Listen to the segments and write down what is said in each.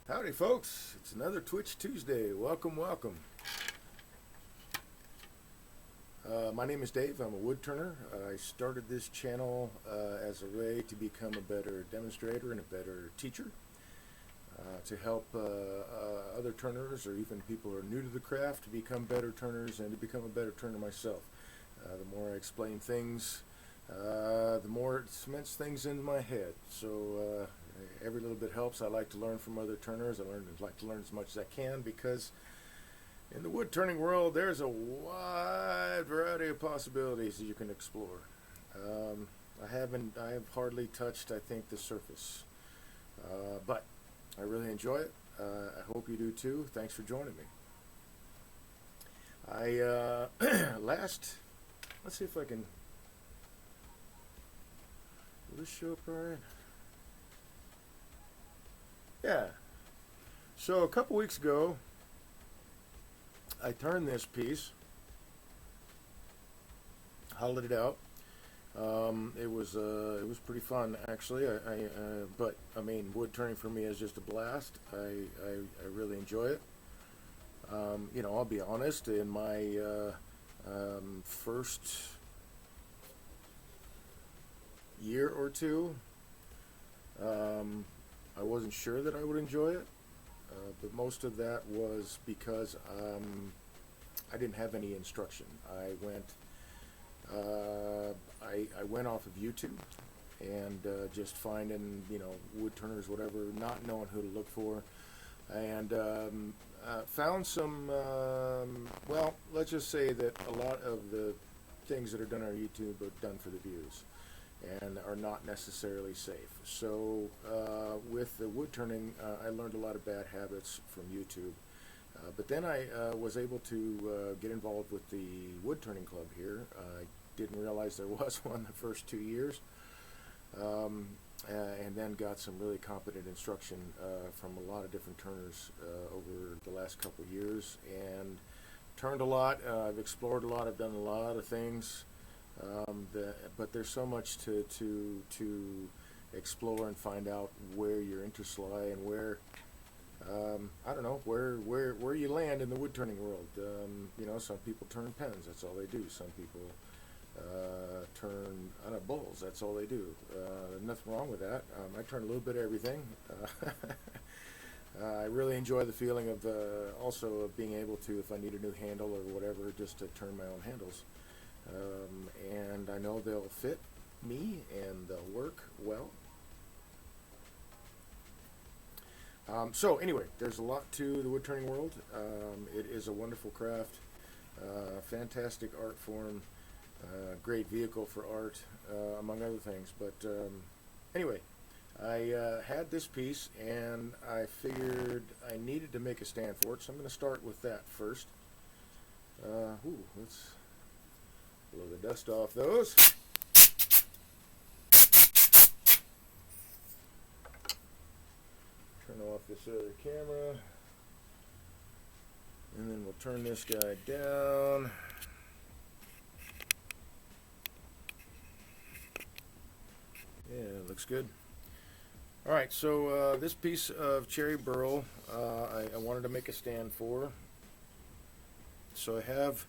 Howdy folks, it's another Twitch Tuesday. Welcome. My name is Dave. I'm a woodturner. I started this channel as a way to become a better demonstrator and a better teacher, to help other turners or even people who are new to the craft to become better turners and to become a better turner myself. The more I explain things, the more it cements things into my head. So every little bit helps. I like to learn from other turners. I like to learn as much as I can, because in the wood turning world there's a wide variety of possibilities that you can explore. I have hardly touched, I think, the surface, but I really enjoy it. I hope you do too. Thanks for joining me. Let's see if I can. Will this show up all right? Yeah. So a couple weeks ago, I turned this piece, hollowed it out. It was pretty fun, actually. But I mean, wood turning for me is just a blast. I really enjoy it. I'll be honest. In my first year or two, I wasn't sure that I would enjoy it, but most of that was because I didn't have any instruction. I went off of YouTube and just finding, wood turners, whatever, not knowing who to look for, and found some. Well, let's just say that a lot of the things that are done on YouTube are done for the views and are not necessarily safe. So with the wood turning, I learned a lot of bad habits from YouTube. But then I was able to get involved with the wood turning club here. I didn't realize there was one the first 2 years, and then got some really competent instruction from a lot of different turners over the last couple of years, and turned a lot. I've explored a lot. I've done a lot of things. But there's so much to explore and find out where your interests lie and where I don't know where you land in the wood turning world. Some people turn pens. That's all they do. Some people turn bulls. That's all they do. Nothing wrong with that. I turn a little bit of everything. I really enjoy the feeling of also of being able to, if I need a new handle or whatever, just to turn my own handles. And I know they'll fit me and they'll work well. So anyway, there's a lot to the wood turning world. It is a wonderful craft, fantastic art form, great vehicle for art, among other things. But anyway, I had this piece and I figured I needed to make a stand for it, so I'm going to start with that first. Let's blow the dust off those. Turn off this other camera. And then we'll turn this guy down. Yeah, looks good. Alright, so this piece of cherry burl I wanted to make a stand for. So I have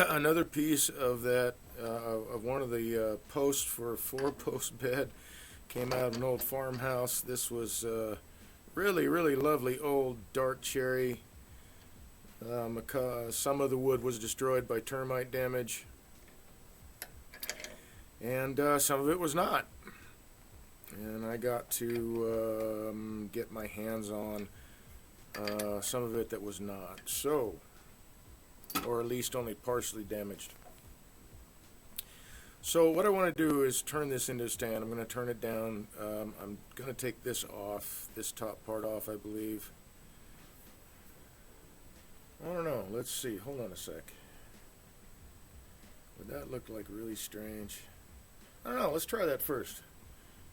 another piece of that, of one of the posts for a 4-post bed. Came out of an old farmhouse. This was really lovely old dark cherry. Some of the wood was destroyed by termite damage, and some of it was not. And I got to get my hands on some of it that was not. So, or at least only partially damaged. So what I want to do is turn this into a stand. I'm going to turn it down. I'm going to take this off, this top part off, I believe. I don't know. Let's see. Hold on a sec. Would that look like really strange? I don't know. Let's try that first.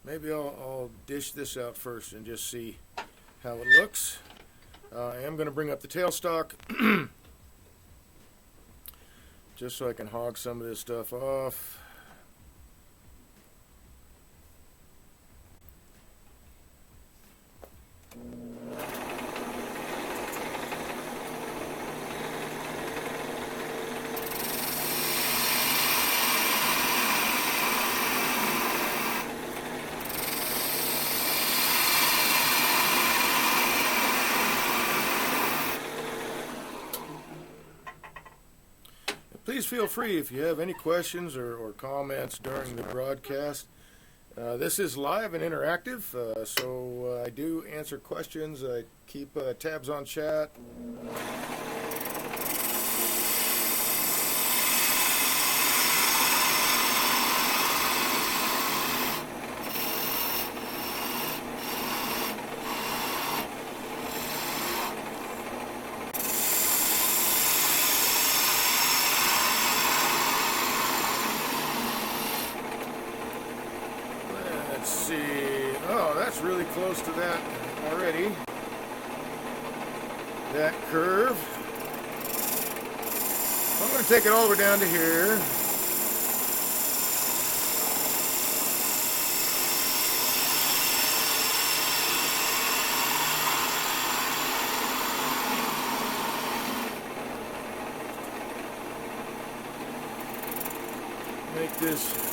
Maybe I'll dish this out first and just see how it looks. I am going to bring up the tailstock just so I can hog some of this stuff off. please feel free if you have any questions or comments during the broadcast. This is live and interactive, so I do answer questions. I keep tabs on chat. Let's see. Oh, that's really close to that already. That curve. I'm going to take it all the way down to here. Make this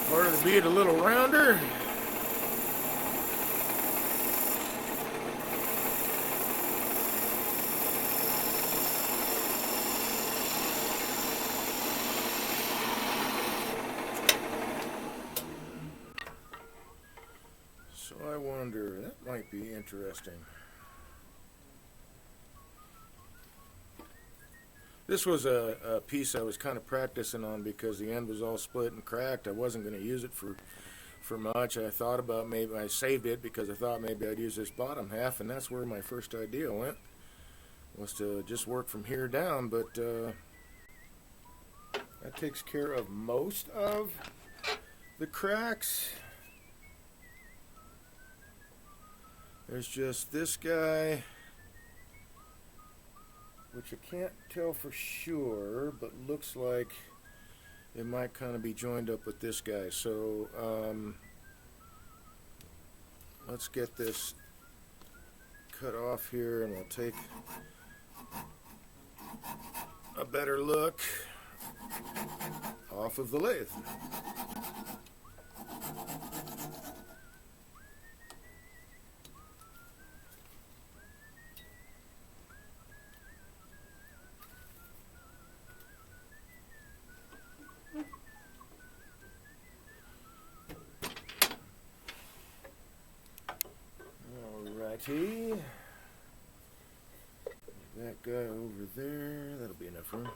part of the bead a little rounder. So I wonder, that might be interesting. This was a piece I was kind of practicing on because the end was all split and cracked. I wasn't going to use it for much. I thought about maybe, I saved it because I thought maybe I'd use this bottom half, and that's where my first idea went, was to just work from here down, but that takes care of most of the cracks. There's just this guy, which I can't tell for sure, but looks like it might kind of be joined up with this guy. So let's get this cut off here, and we'll take a better look off of the lathe. Alrighty, that guy over there, that'll be enough room.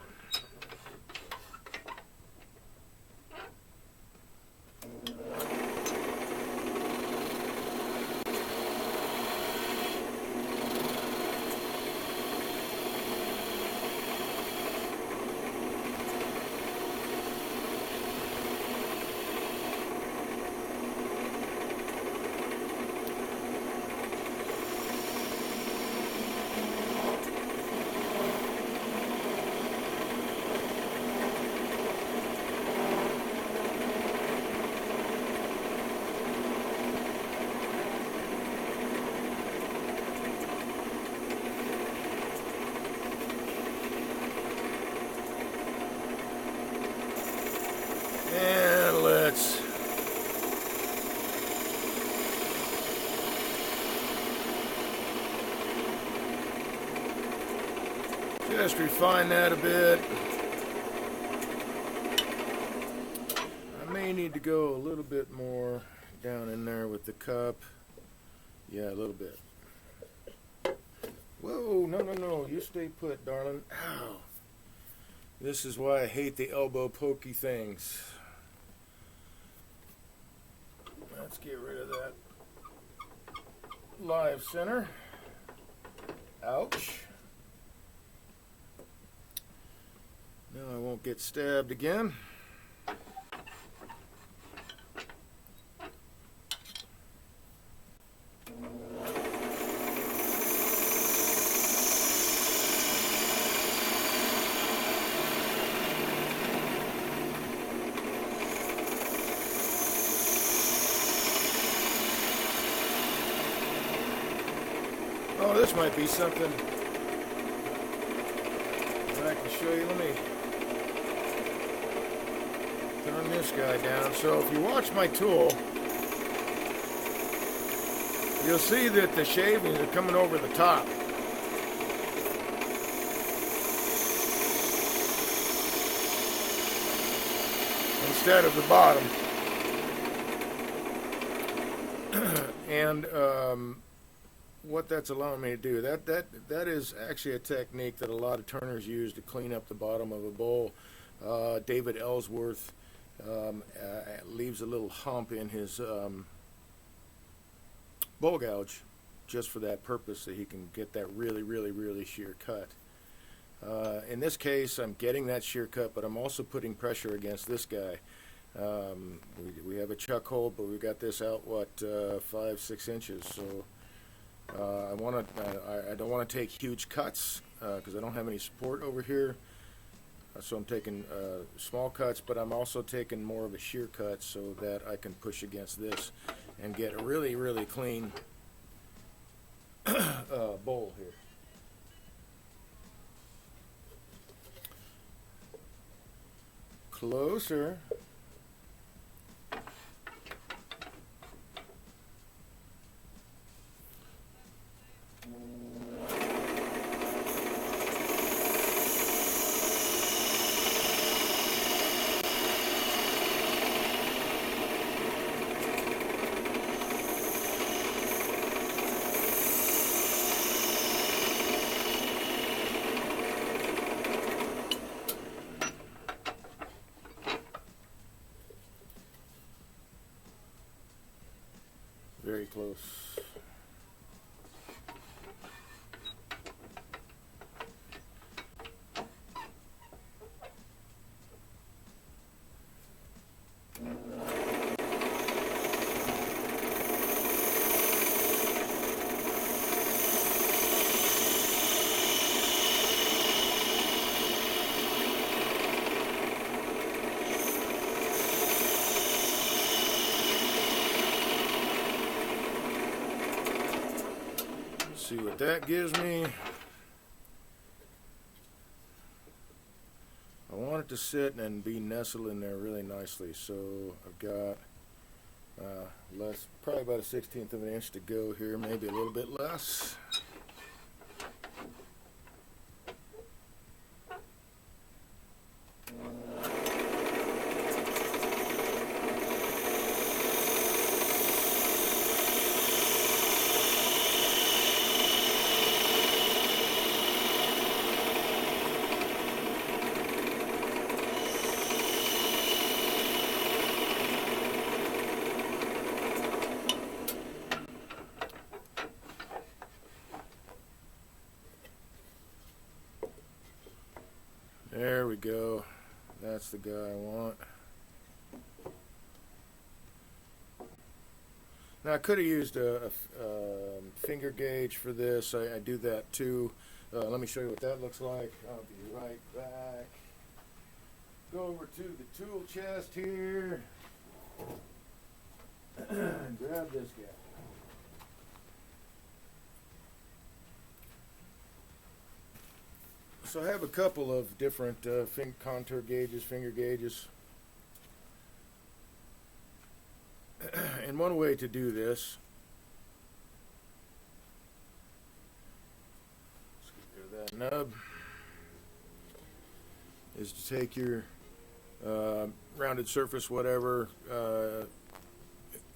And let's just refine that a bit. I may need to go a little bit more down in there with the cup. Yeah, a little bit. Whoa, no, you stay put, darling. Ow. This is why I hate the elbow pokey things. Let's get rid of that live center. Ouch. Now I won't get stabbed again. Oh, this might be something that I can show you. Let me turn this guy down. So if you watch my tool, you'll see that the shavings are coming over the top. instead of the bottom. And what that's allowing me to do, that is actually a technique that a lot of turners use to clean up the bottom of a bowl. David Ellsworth leaves a little hump in his bowl gouge just for that purpose, so he can get that really sheer cut. In this case, I'm getting that sheer cut, but I'm also putting pressure against this guy. We have a chuck hole, but we got this out 5-6 inches. So I don't want to take huge cuts because I don't have any support over here. So I'm taking small cuts, but I'm also taking more of a sheer cut so that I can push against this and get a really clean bowl here. Closer. Very close. See what that gives me. I want it to sit and be nestled in there really nicely, so I've got probably about 1/16 of an inch to go here, maybe a little bit less. There we go. That's the guy I want. Now I could have used a finger gauge for this. I do that too. Let me show you what that looks like. I'll be right back. Go over to the tool chest here and grab this guy. So I have a couple of different contour gauges, finger gauges. And one way to do this, let's get rid of that nub, is to take your rounded surface, whatever.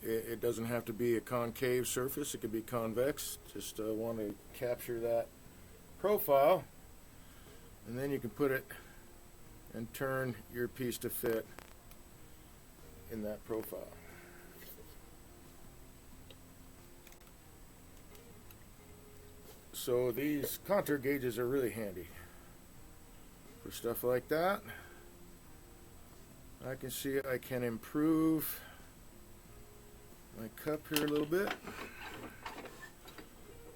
It doesn't have to be a concave surface, it could be convex. Just want to capture that profile. And then you can put it and turn your piece to fit in that profile. So these contour gauges are really handy for stuff like that. I can see I can improve my cup here a little bit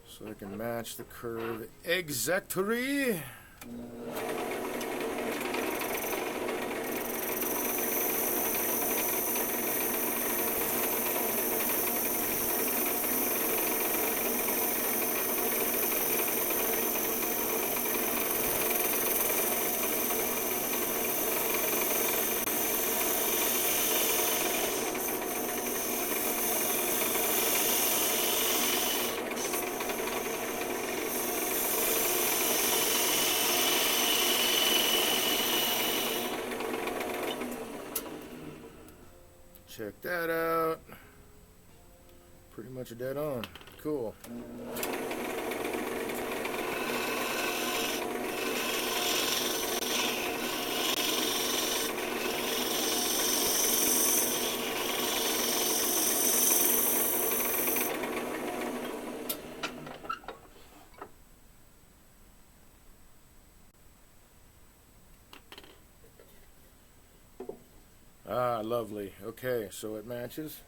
so I can match the curve exactly. Check that out. Pretty much dead on. Cool. Ah, lovely. Okay, so it matches.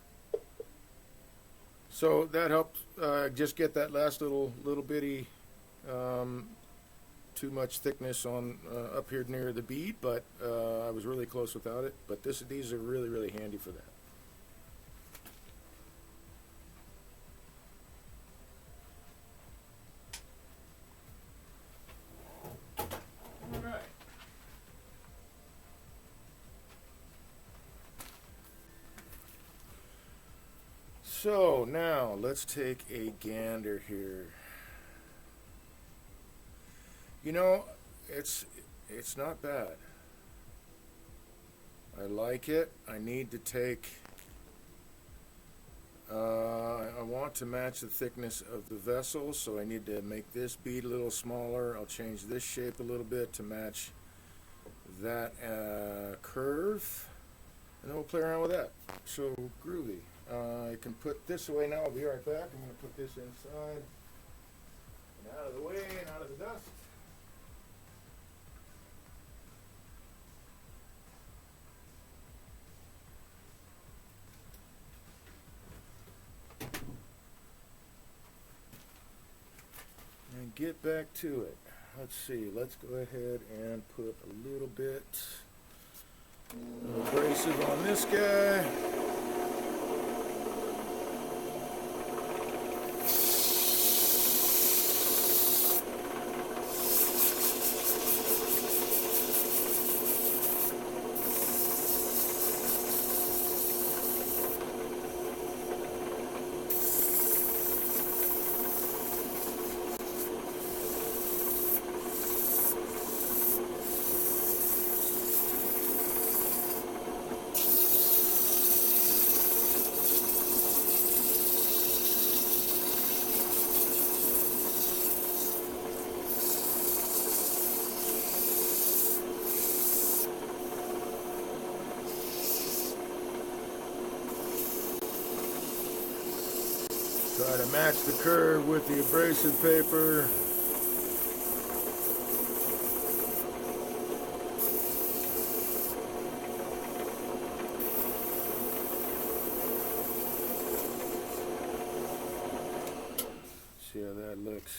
So that helped just get that last little bitty too much thickness on up here near the bead, but I was really close without it. But these are really handy for that. All right. So now let's take a gander here. You know, it's not bad. I like it. I need to take I want to match the thickness of the vessel, so I need to make this bead a little smaller. I'll change this shape a little bit to match that curve, and then we'll play around with that. So groovy. I can put this away now. I'll be right back. I'm going to put this inside and out of the way and out of the dust. And get back to it. Let's see. Let's go ahead and put a little bit of abrasive on this guy. Try to match the curve with the abrasive paper. See how that looks.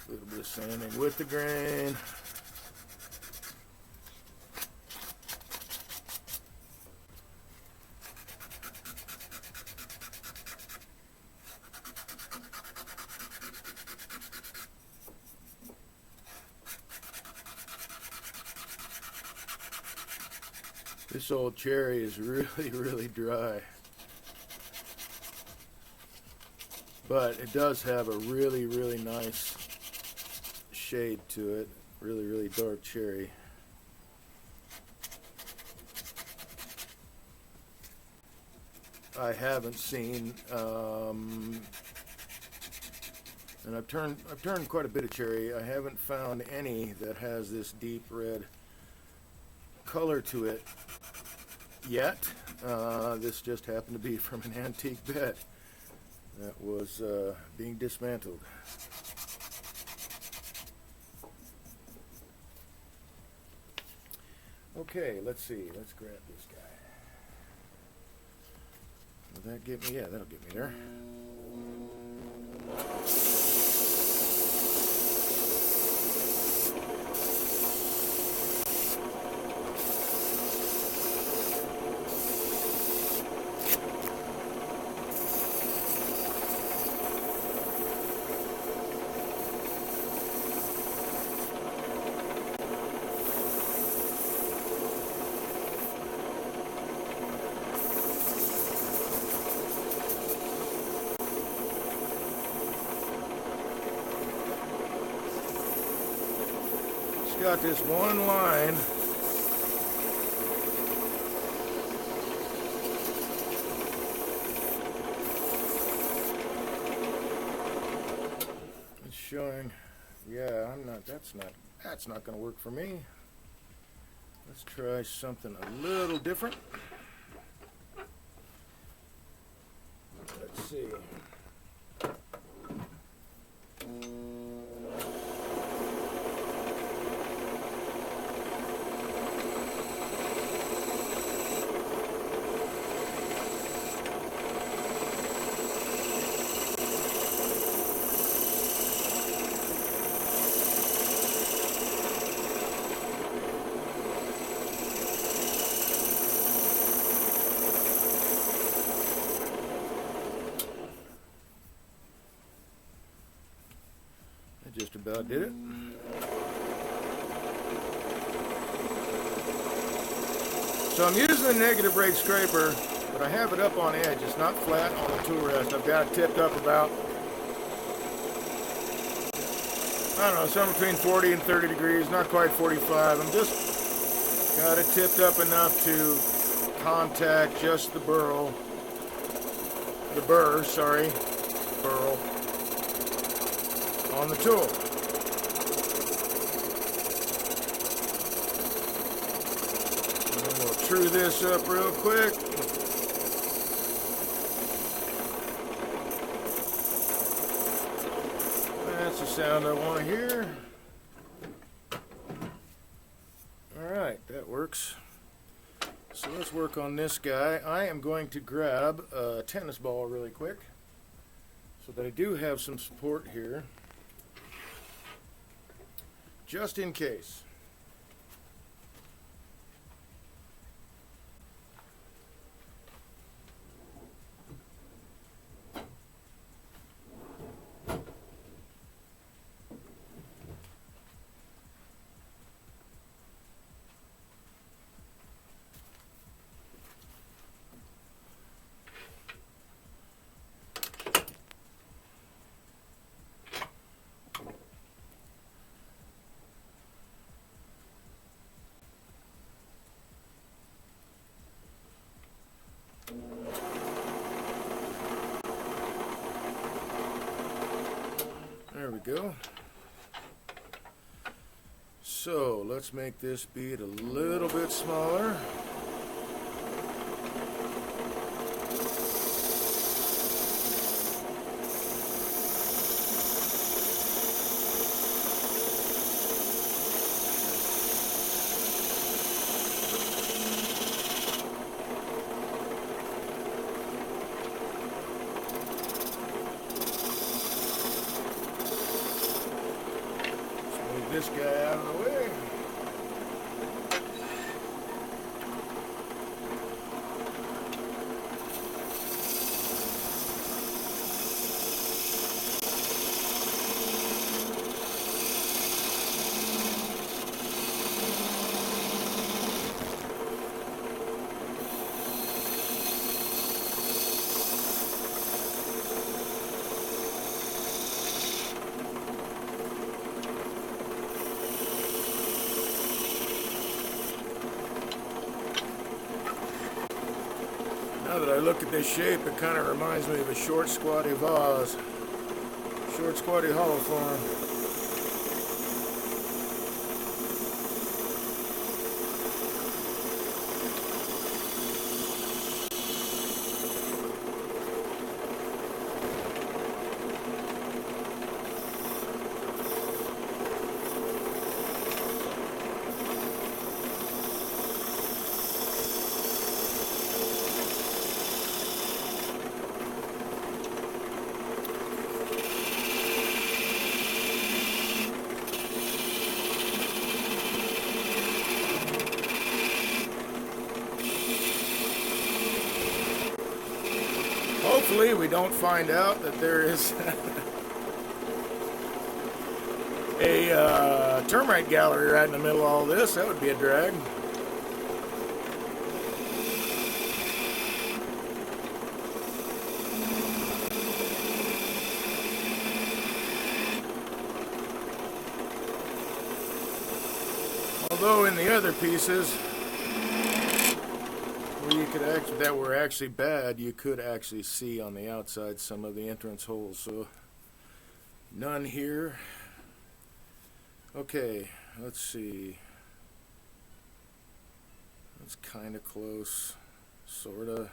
A little bit of sanding with the grain. This old cherry is really dry. But it does have a really nice shade to it. Really dark cherry. I haven't seen and I've turned quite a bit of cherry. I haven't found any that has this deep red color to it yet. This just happened to be from an antique bed that was being dismantled. Okay, let's see. Let's grab this guy. Will that get me? Yeah, that'll get me there. got this one line. It's showing, yeah, that's not going to work for me. Let's try something a little different. Let's see. Just about did it. So I'm using the negative rate scraper, but I have it up on edge. It's not flat on the tool rest. I've got it tipped up about, I don't know, somewhere between 40 and 30 degrees, not quite 45. I'm just got it tipped up enough to contact just the burr, on the tool. And we'll true this up real quick. That's the sound I want to hear. Alright, that works. So let's work on this guy. I am going to grab a tennis ball really quick so that I do have some support here, just in case. There we go. So let's make this bead a little bit smaller. This guy out of the way. Now that I look at this shape, it kind of reminds me of a short, squatty vase. Short, squatty hollow form. Hopefully we don't find out that there is a termite gallery right in the middle of all this. That would be a drag. Although in the other pieces, where you could that were actually bad, you could actually see on the outside some of the entrance holes. So none here. Okay, let's see. It's kind of close, sorta.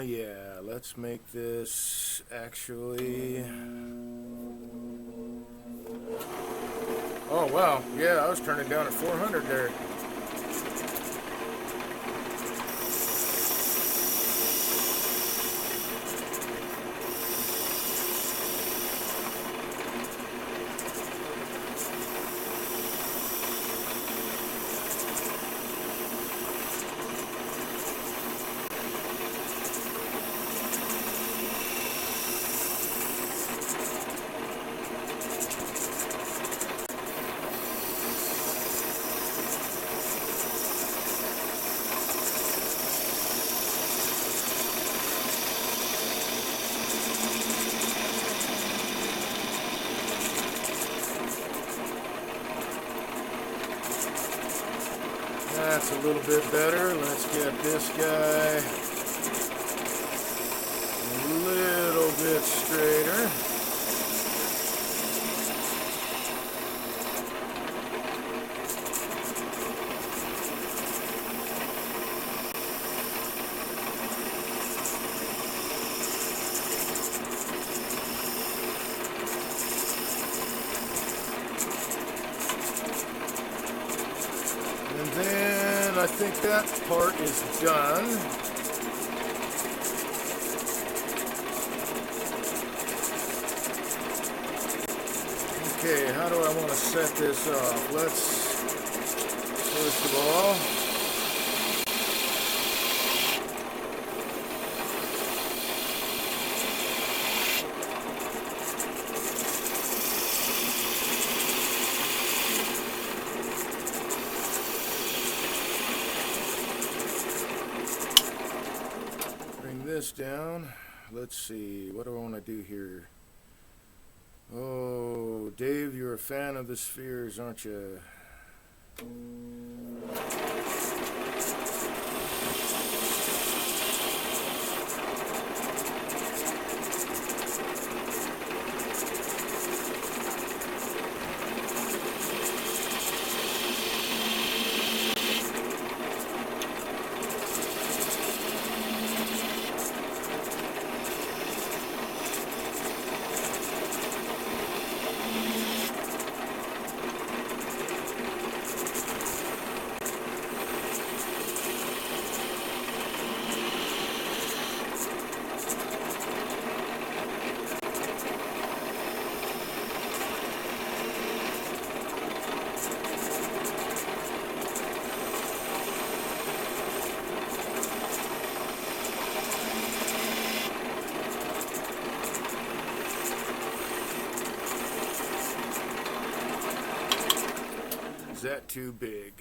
Yeah, let's make this actually. Oh wow, yeah, I was turning down at 400 there. That's a little bit better. Let's get this guy a little bit straighter. And then I think that part is done. Okay, how do I want to set this up? Let's, first of all, this down. Let's see, what do I want to do here? Oh, Dave, you're a fan of the spheres, aren't you? Is that too big?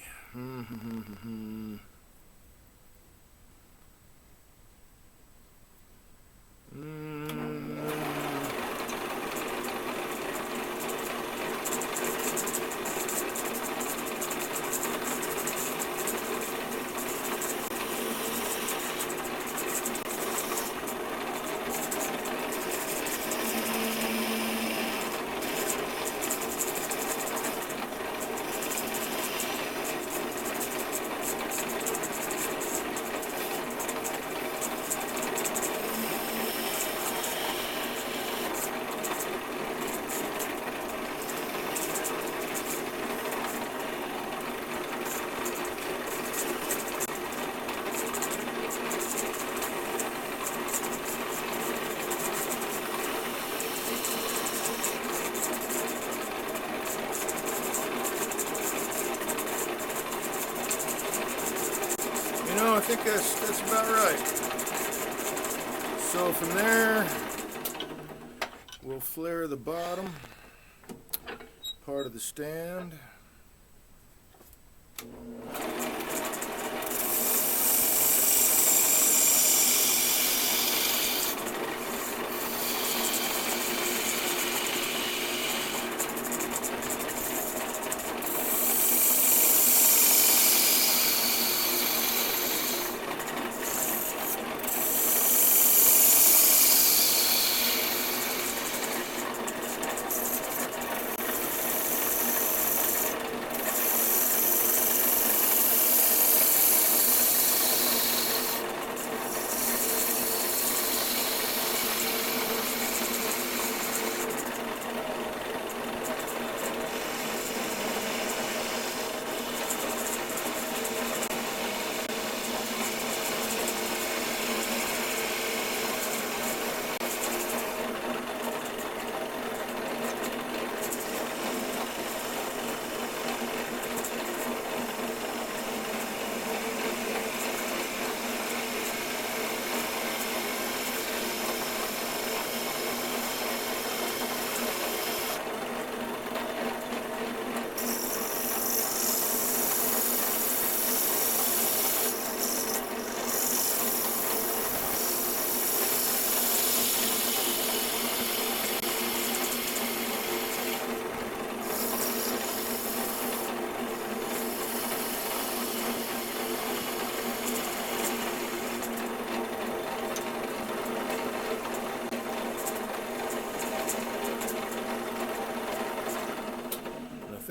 I think that's about right. So from there, we'll flare the bottom part of the stand.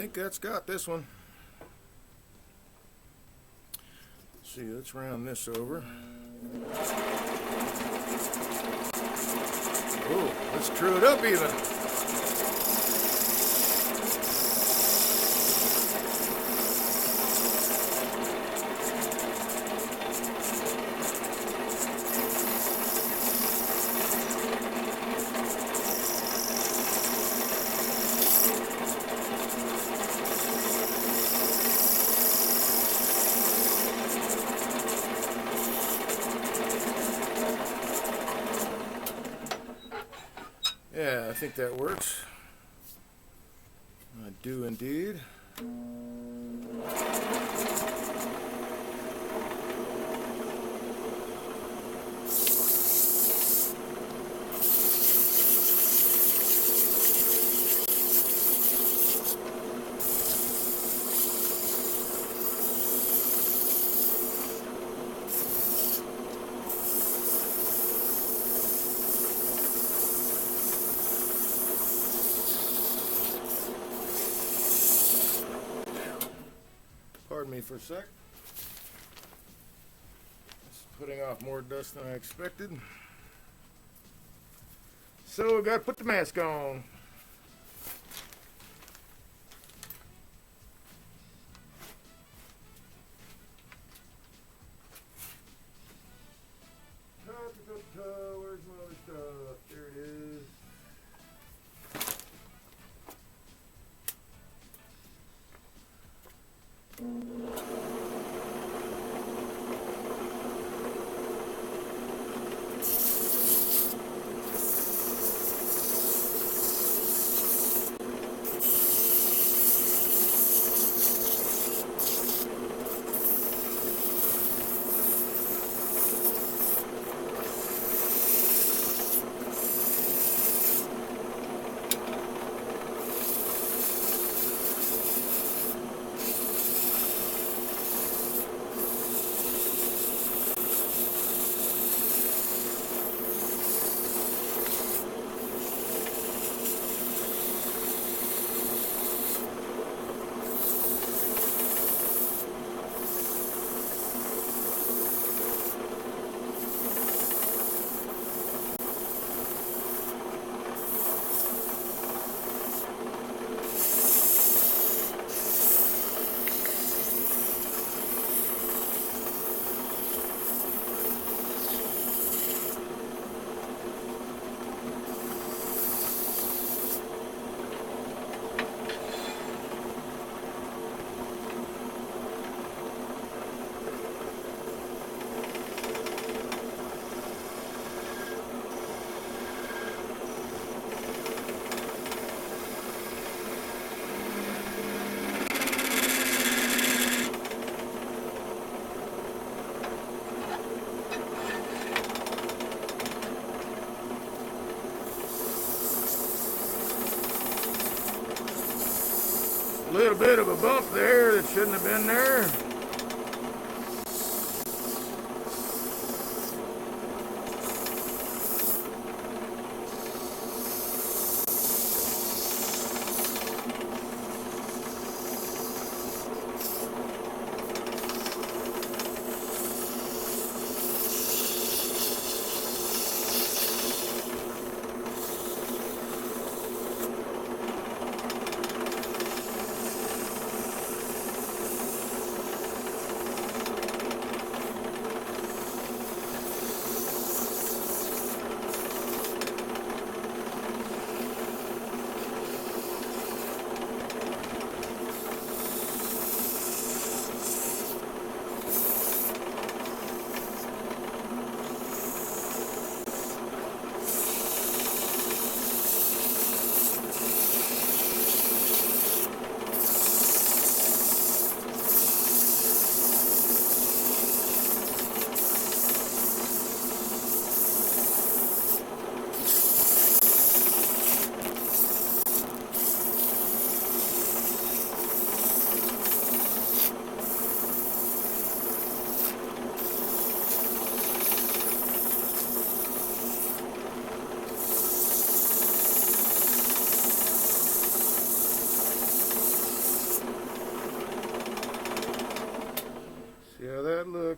think that's got this one. Let's see, let's round this over. Oh, let's true it up even. Yeah, I think that works. I do indeed. Pardon me for a sec. Just putting off more dust than I expected. So I got to put the mask on. Where's my other stuff? There it is. A little bit of a bump there that shouldn't have been there.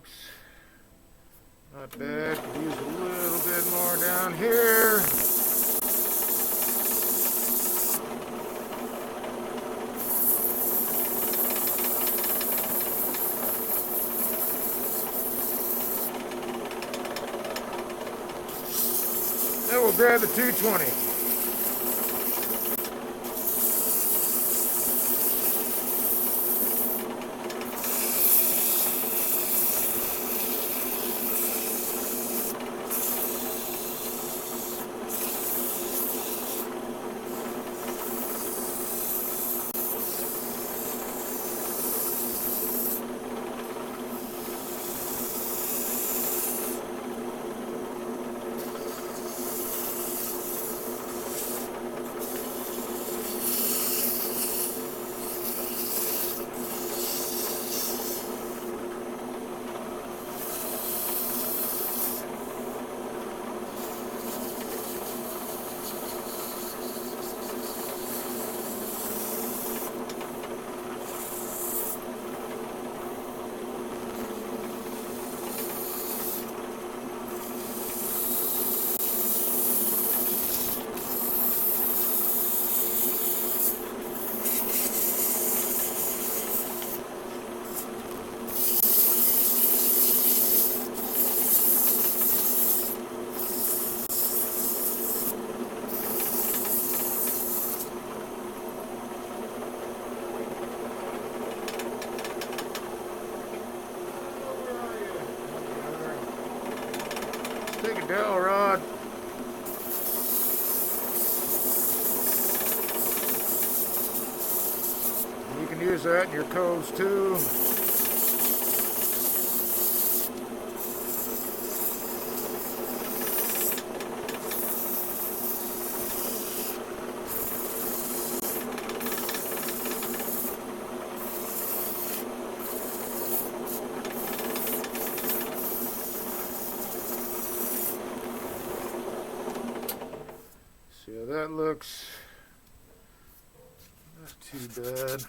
looks not bad. Could use a little bit more down here. Then we'll grab the 220. Take a dowel rod. You can use that in your coves too. See how that looks. Not too bad.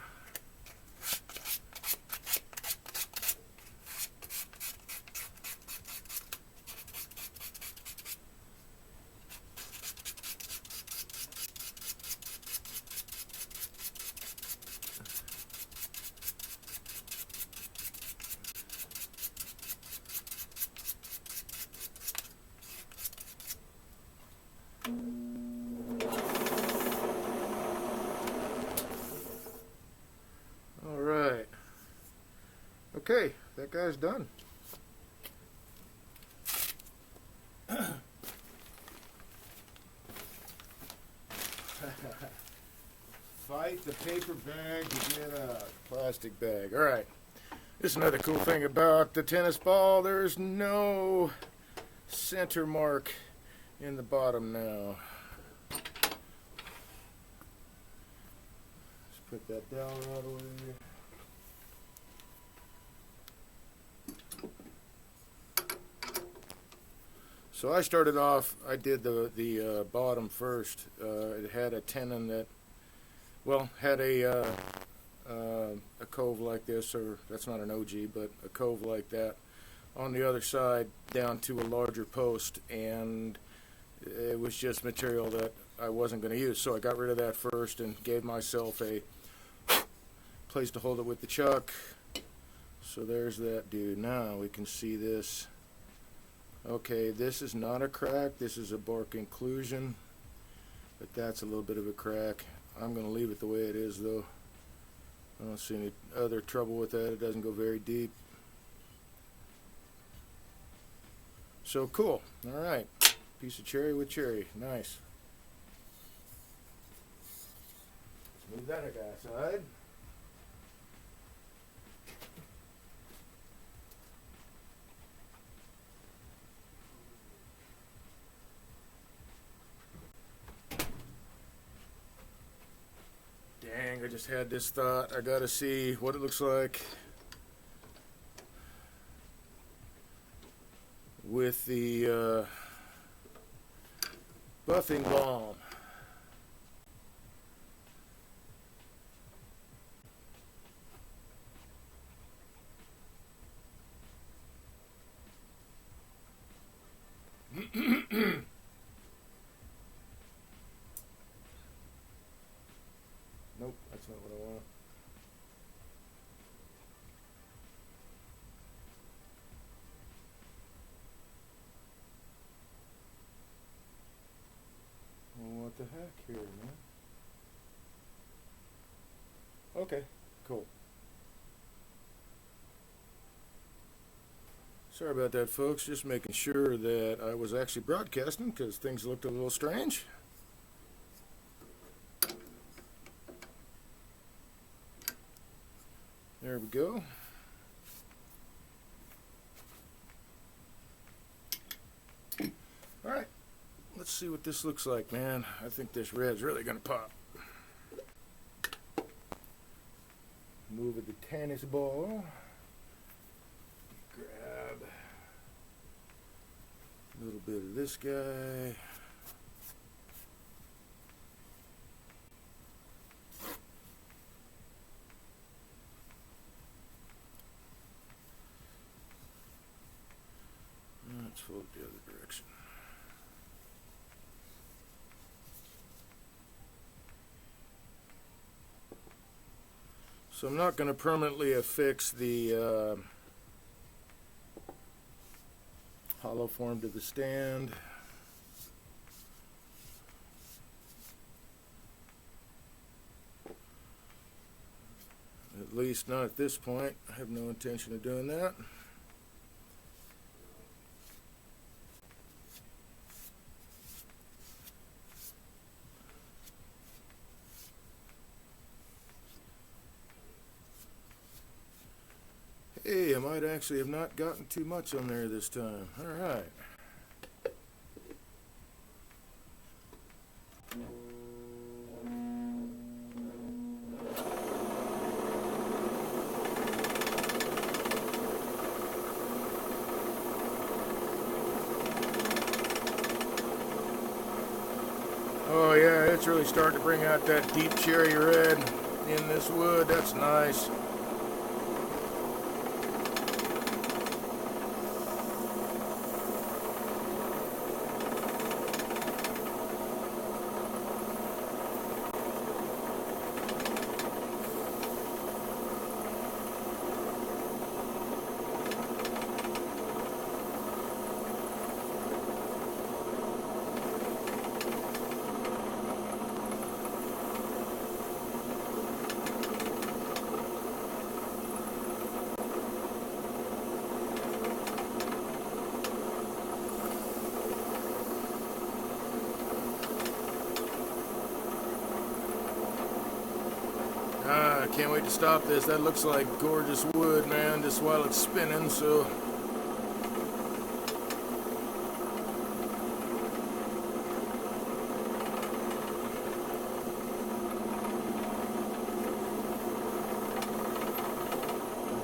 Okay, that guy's done. Fight the paper bag to get a plastic bag. Alright, this is another cool thing about the tennis ball. There's no center mark in the bottom now. Let's put that down right away. So I started off, I did the bottom first. It had a tenon that, well, had a cove like this, or that's not an OG, but a cove like that on the other side down to a larger post, and it was just material that I wasn't going to use. So I got rid of that first and gave myself a place to hold it with the chuck. So there's that dude. Now we can see this. Okay, this is not a crack, this is a bark inclusion, but that's a little bit of a crack. I'm going to leave it the way it is though. I don't see any other trouble with that. It doesn't go very deep. So cool. Alright, piece of cherry with cherry. Nice. Let's move that aside. Dang, I just had this thought. I gotta see what it looks like with the buffing balm. here, man. Okay, cool. Sorry about that, folks. Just making sure that I was actually broadcasting because things looked a little strange. There we go. Alright, let's see what this looks like, man. I think this red's really gonna pop. Move the tennis ball. Grab a little bit of this guy. Let's float the other direction. So I'm not going to permanently affix the hollow form to the stand. At least not at this point. I have no intention of doing that. Hey, I might actually have not gotten too much on there this time. Alright. Oh yeah, it's really starting to bring out that deep cherry red in this wood. That's nice. I can't wait to stop this. That looks like gorgeous wood, man, just while it's spinning, so...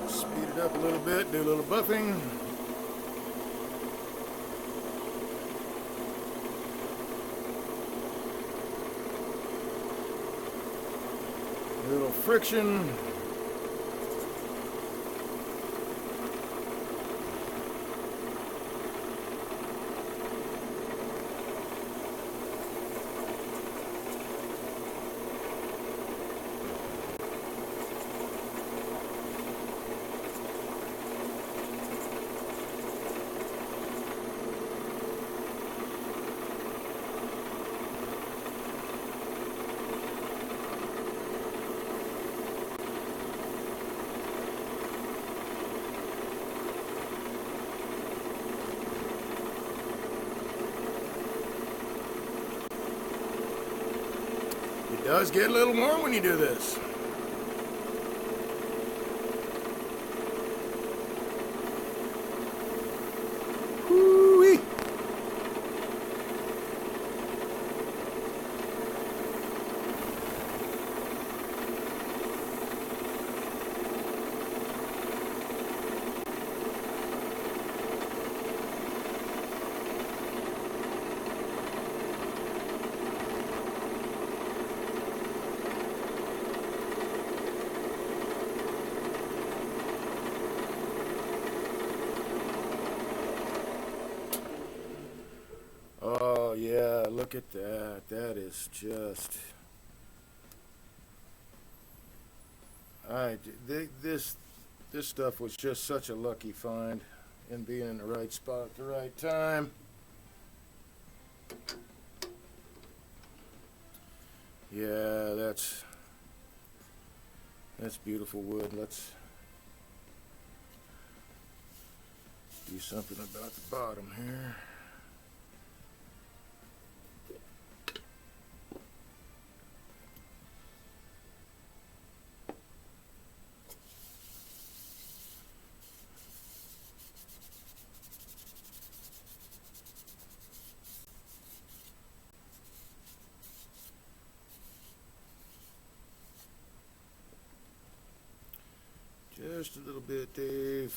Speed it up a little bit, do a little buffing. A little friction. It does get a little warm when you do this. Whoo-wee. Oh yeah, look at that. That is just... this stuff was just such a lucky find in being in the right spot at the right time. Yeah, that's beautiful wood. Let's do something about the bottom here. Just a little bit, Dave.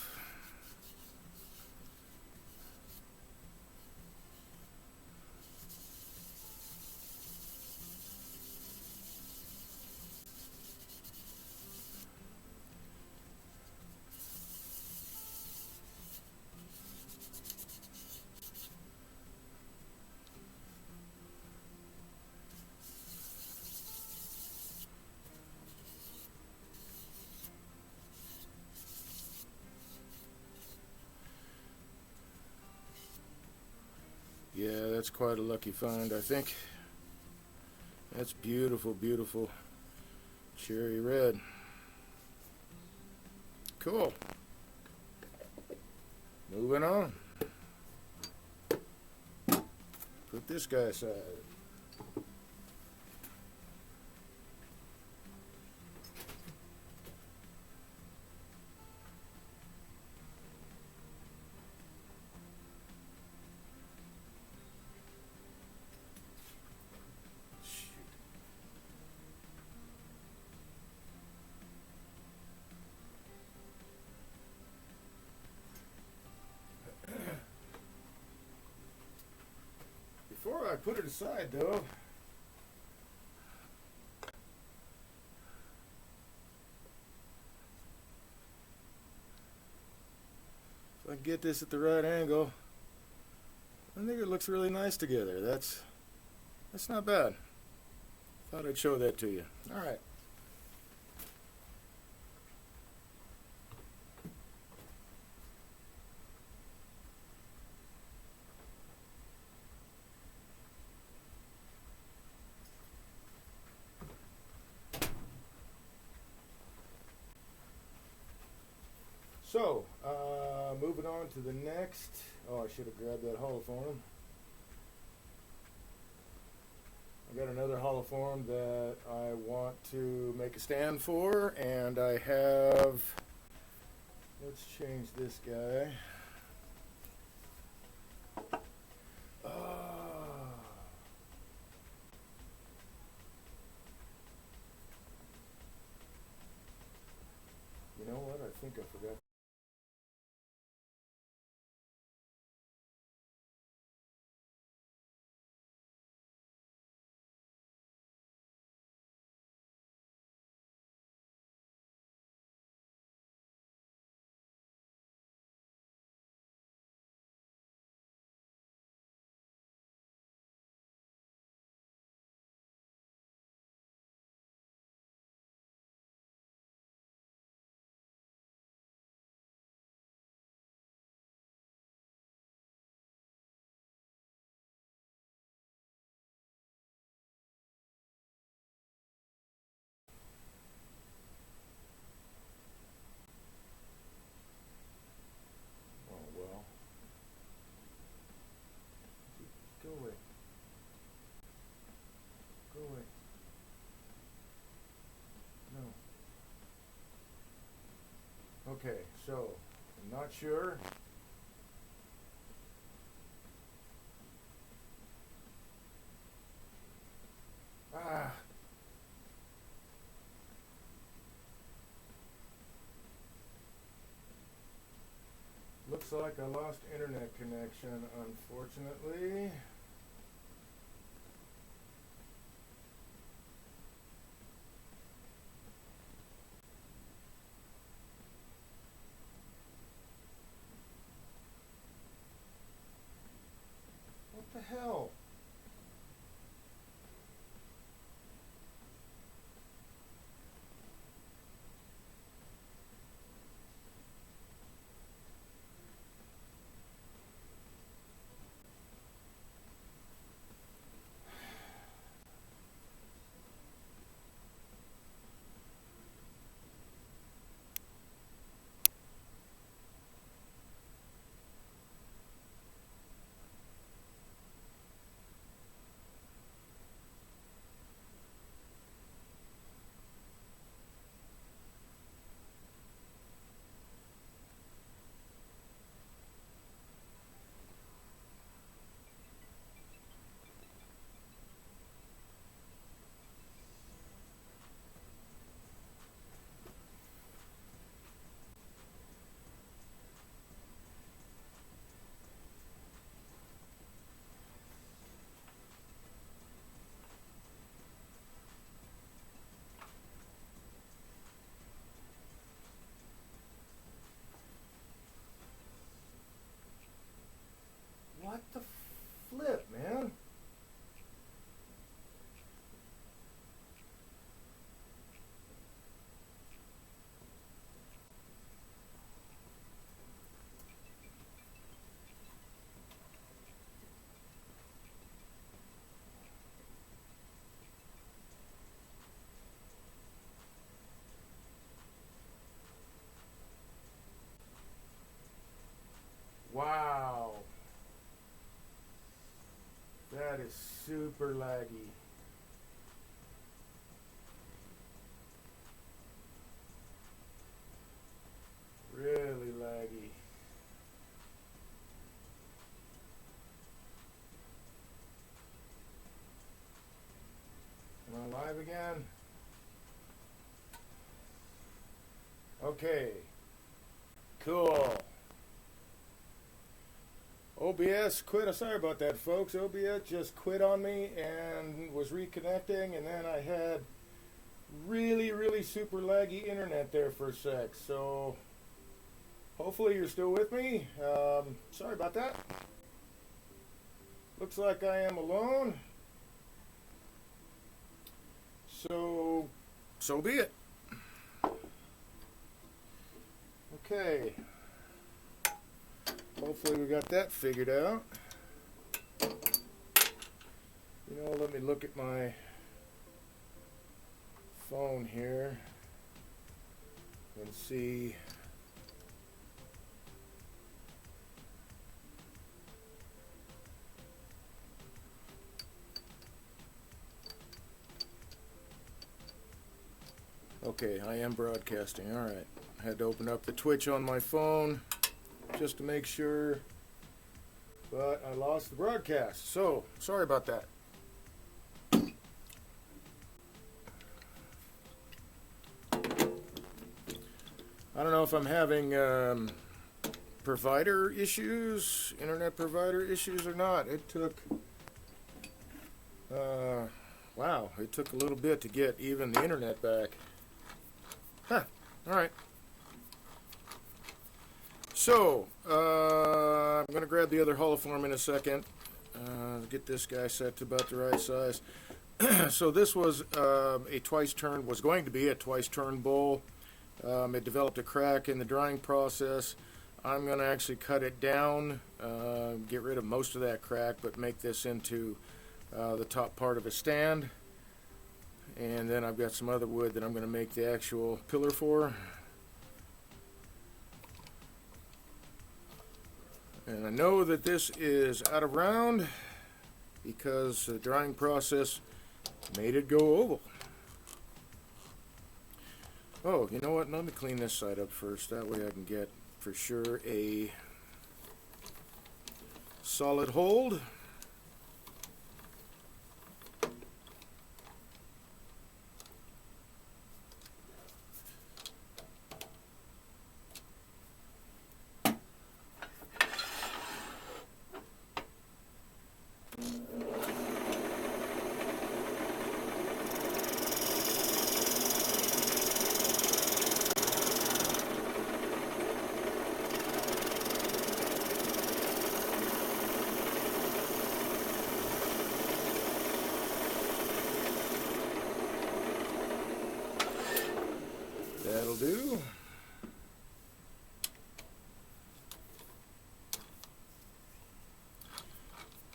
Yeah, that's quite a lucky find, I think. That's beautiful, beautiful cherry red. Cool. Moving on. Put this guy aside. Before I put it aside, though, if I can get this at the right angle, I think it looks really nice together. That's not bad. Thought I'd show that to you. All right. So, moving on to the next. Oh, I should have grabbed that hollow form. I got another hollow form that I want to make a stand for, and I have. Let's change this guy. You know what? I think I forgot. Oh well. Go away. Go away. No. Okay, so I'm not sure. Ah. Looks like I lost internet connection, unfortunately. What the hell? that is super laggy. Really laggy. Am I live again? Okay. Cool. OBS quit. Sorry about that, folks. OBS just quit on me and was reconnecting, and then I had really super laggy internet there for a sec. So hopefully you're still with me. Sorry about that. Looks like I am alone. So be it. Okay. Hopefully we got that figured out. You know, let me look at my phone here and see. Okay, I am broadcasting. All right. I had to open up the Twitch on my phone just to make sure, but I lost the broadcast. So, sorry about that. I don't know if I'm having provider issues, internet provider issues or not. It took, wow, it took a little bit to get even the internet back. Huh, all right. So, I'm going to grab the other holoform in a second. Get this guy set to about the right size. So this was was going to be a twice-turn bowl. It developed a crack in the drying process. I'm going to actually cut it down, get rid of most of that crack, but make this into the top part of a stand. And then I've got some other wood that I'm going to make the actual pillar for. And I know that this is out of round because the drying process made it go oval. Oh, you know what? Let me clean this side up first. That way I can get, for sure, a solid hold. That'll do.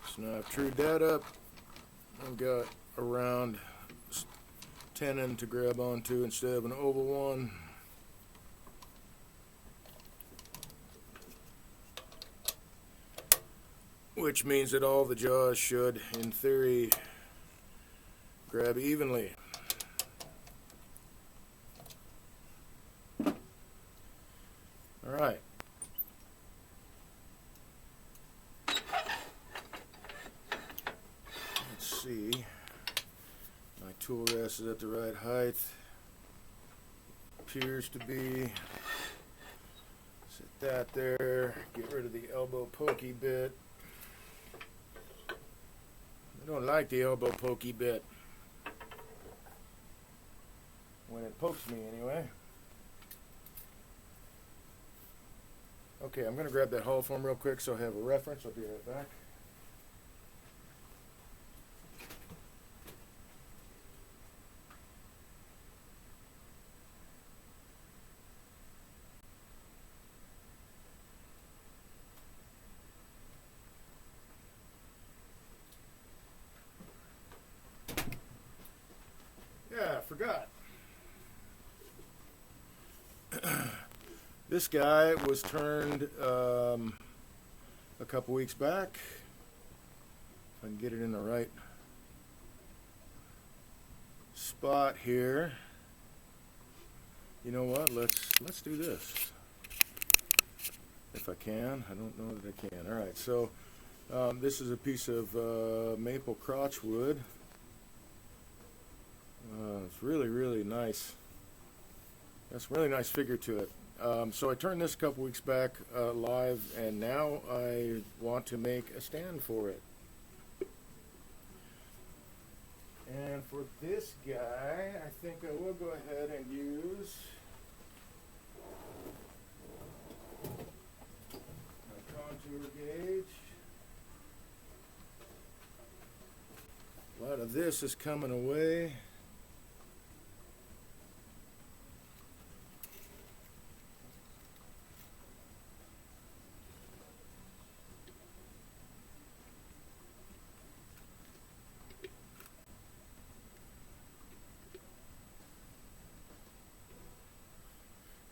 So now I've trued that up. I've got a round tenon to grab onto instead of an oval one. Which means that all the jaws should, in theory, grab evenly. Alright. Let's see. My tool rest is at the right height. Appears to be. Set that there. Get rid of the elbow pokey bit. I don't like the elbow pokey bit. When it pokes me, anyway. Okay, I'm going to grab that holoform real quick so I have a reference. I'll be right back. Yeah, I forgot. This guy was turned a couple weeks back. If I can get it in the right spot here. You know what? Let's do this. If I can. I don't know that I can. All right. So this is a piece of maple crotch wood. It's really, really nice. That's a really nice figure to it. So I turned this a couple weeks back live, and now I want to make a stand for it. And for this guy, I think I will go ahead and use my contour gauge. A lot of this is coming away.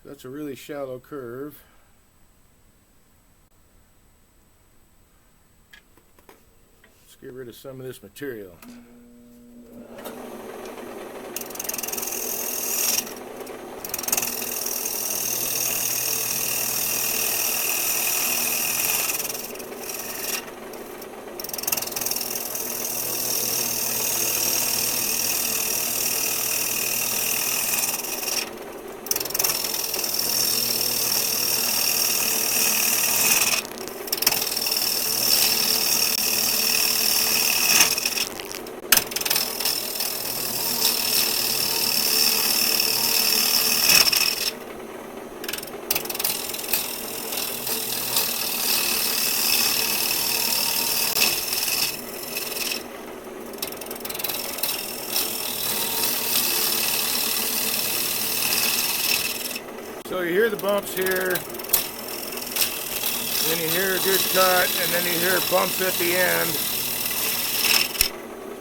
That's a really shallow curve. Let's get rid of some of this material. So you hear the bumps here, then you hear a good cut, and then you hear bumps at the end,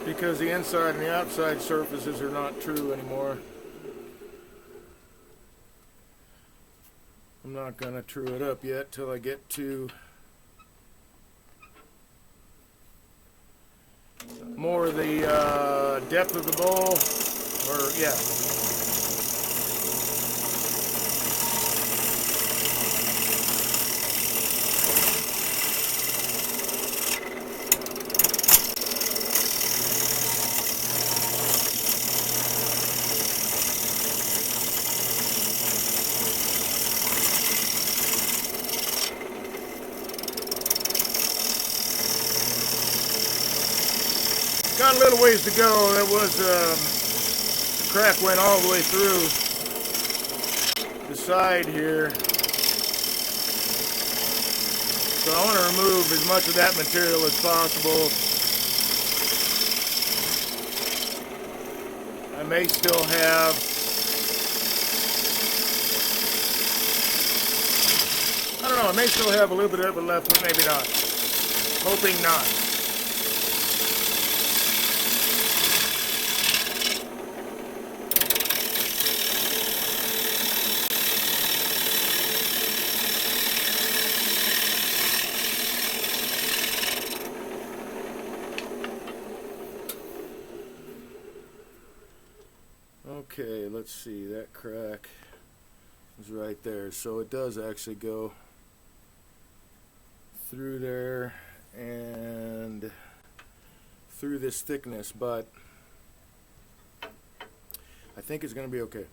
because the inside and the outside surfaces are not true anymore. I'm not going to true it up yet till I get to more of the depth of the bowl, or yeah. Got a little ways to go. That was the crack went all the way through the side here. So I want to remove as much of that material as possible. I may still have I may still have a little bit of it left, but maybe not. Hoping not. Okay, let's see, that crack is right there. So it does actually go through there and through this thickness, but I think it's going to be okay.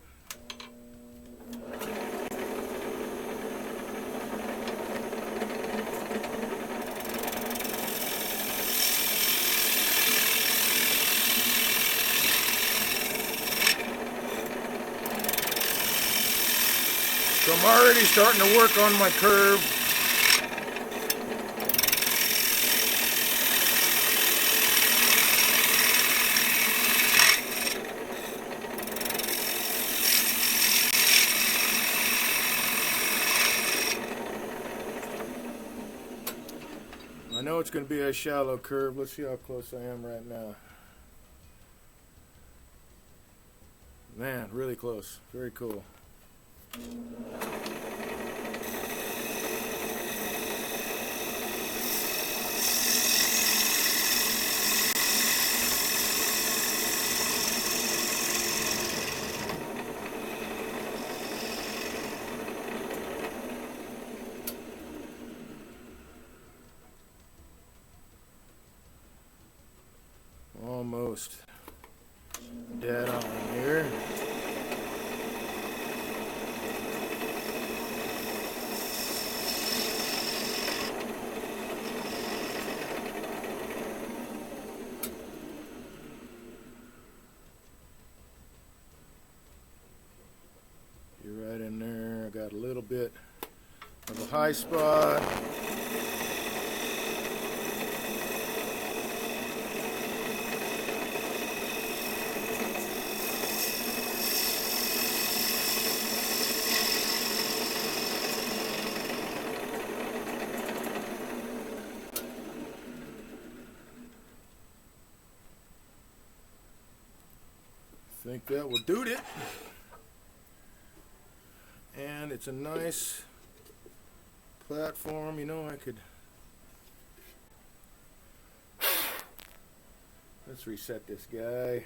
So I'm already starting to work on my curve. I know it's going to be a shallow curve. Let's see how close I am right now. Man, really close. Very cool. almost dead on here. You're right in there. I got a little bit of a high spot. I think that will do it. And it's a nice platform. You know, I could... Let's reset this guy.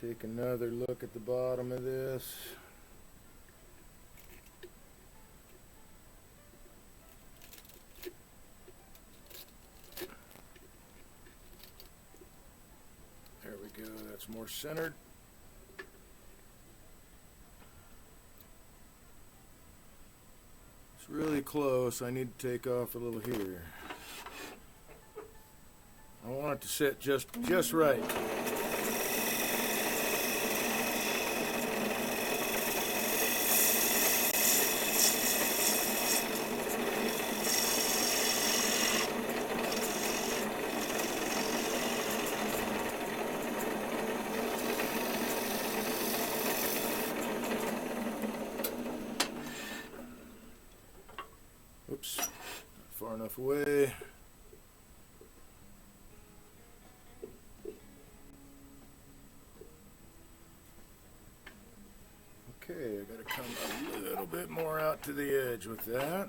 Take another look at the bottom of this. There we go, that's more centered. It's really close. I need to take off a little here. I want it to sit just right. Oops, not far enough away. Okay, I gotta come a little bit more out to the edge with that.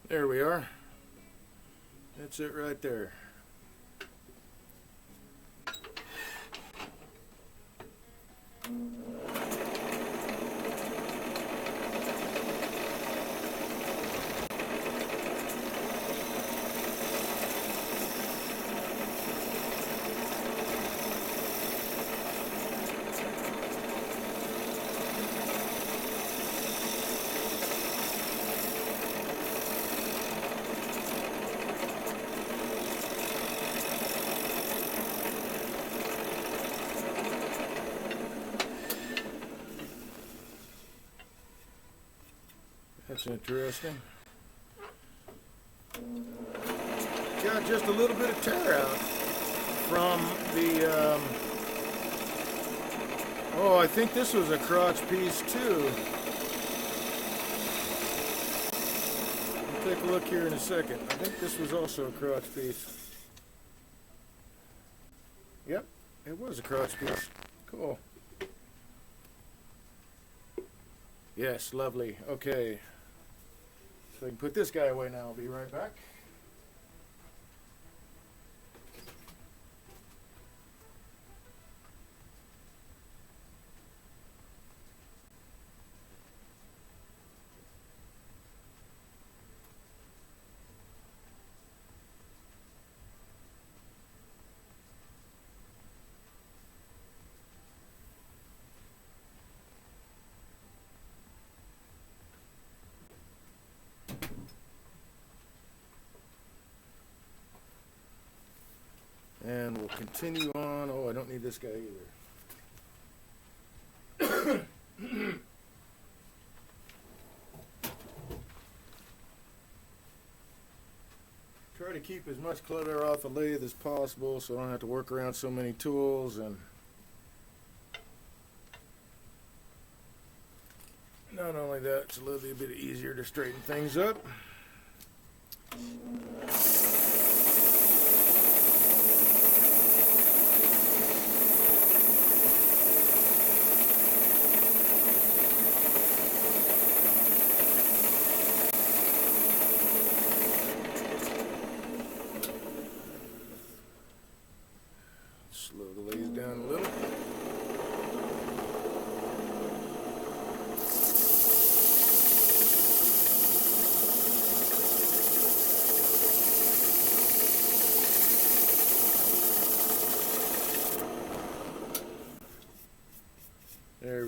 There we are. That's it right there. That's interesting. Got just a little bit of tear out from the, oh, I think this was a crotch piece too. We'll take a look here in a second. I think this was also a crotch piece. Yep, it was a crotch piece. Cool. Yes, lovely. Okay. So I can put this guy away now. I'll be right back. And we'll continue on. Oh, I don't need this guy either. Try to keep as much clutter off the lathe as possible so I don't have to work around so many tools, and not only that, it's a little bit easier to straighten things up.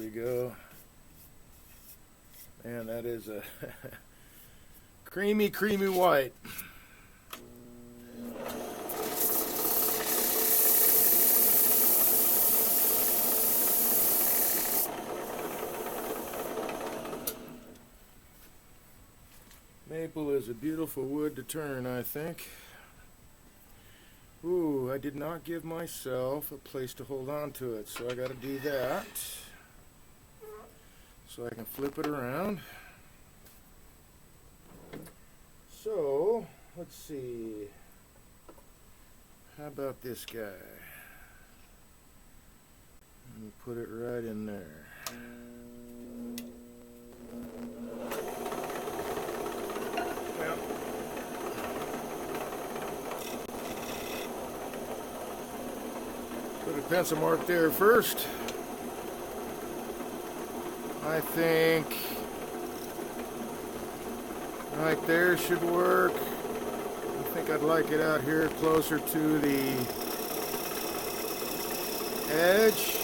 we go. Man, that is a creamy, creamy white. Maple is a beautiful wood to turn, I think. Ooh, I did not give myself a place to hold on to it, so I got to do that. So I can flip it around. So, let's see. How about this guy? Let me put it right in there. Well, put a pencil mark there first. I think right there should work. I think I'd like it out here closer to the edge.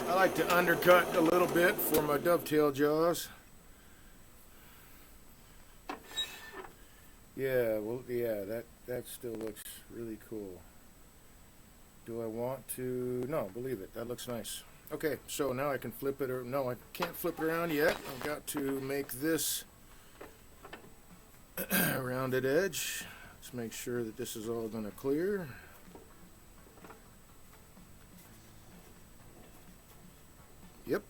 I like to undercut a little bit for my dovetail jaws. Yeah, well, yeah, that still looks really cool. Do I want to? No, believe it. That looks nice. Okay, so now I can flip it, or no, I can't flip it around yet. I've got to make this rounded edge. Let's make sure that this is all going to clear. Yep.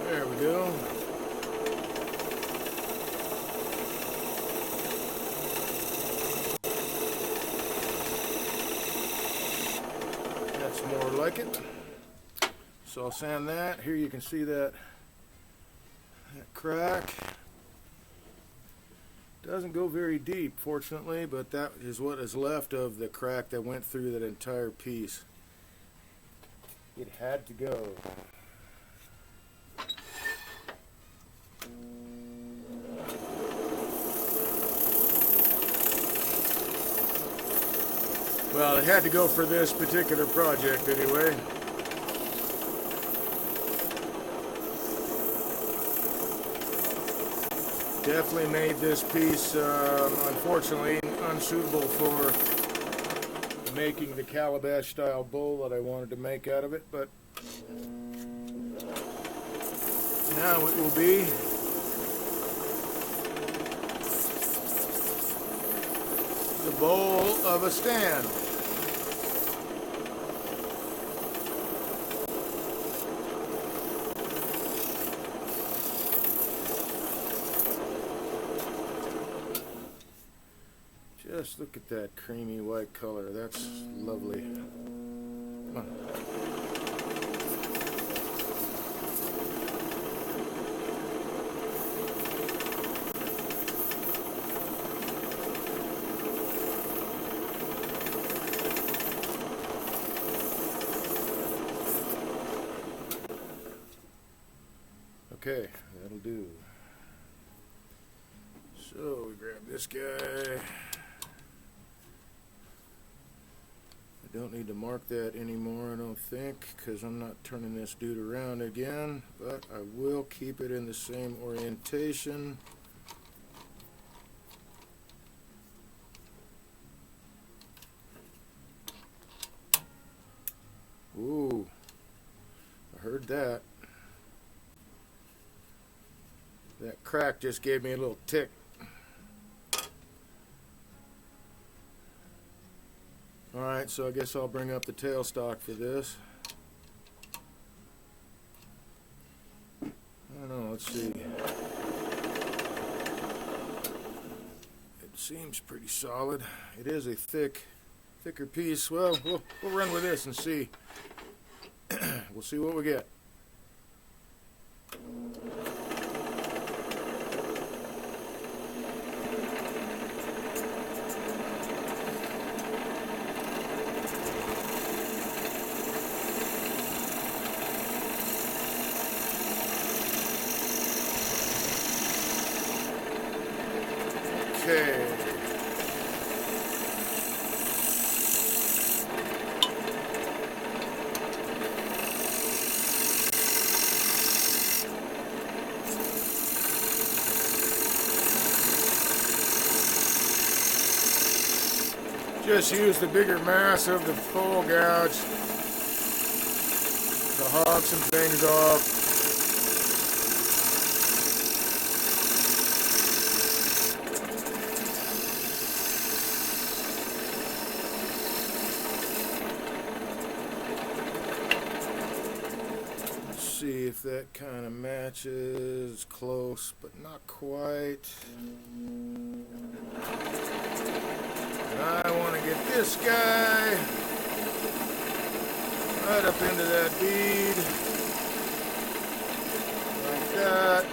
There we go. That's more like it. So I'll sand that. Here you can see that crack. Doesn't go very deep, fortunately, but that is what is left of the crack that went through that entire piece. It had to go. Well, it had to go for this particular project anyway. Definitely made this piece, unfortunately, unsuitable for making the calabash style bowl that I wanted to make out of it, but now it will be the bowl of a stand. Just look at that creamy white color. That's lovely. Come on. Okay, that'll do. So we grab this guy. I don't need to mark that anymore, I don't think, because I'm not turning this dude around again, but I will keep it in the same orientation. Ooh, I heard that. That crack just gave me a little tick. Alright, so I guess I'll bring up the tailstock for this. I don't know, let's see. It seems pretty solid. It is a thicker piece. Well, we'll run with this and see. We'll see what we get. Okay. Just use the bigger mass of the full gouge to hog some things off. See if that kind of matches. Close, but not quite. And I want to get this guy right up into that bead, like that.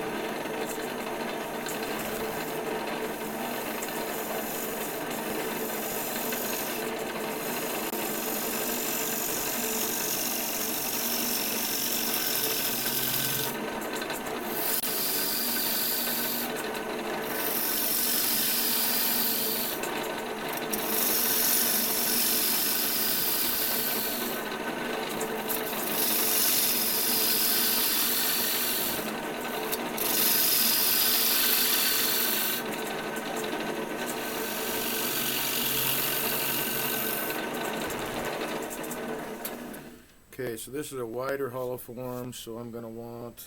Okay, so this is a wider hollow form, so I'm going to want,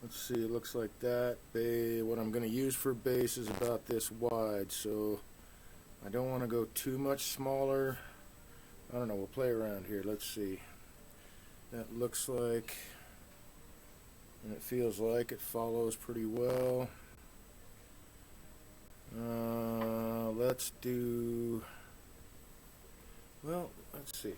let's see, it looks like that. What I'm going to use for base is about this wide, so I don't want to go too much smaller. I don't know, we'll play around here. Let's see. That looks like, and it feels like it follows pretty well. Let's do, well, let's see.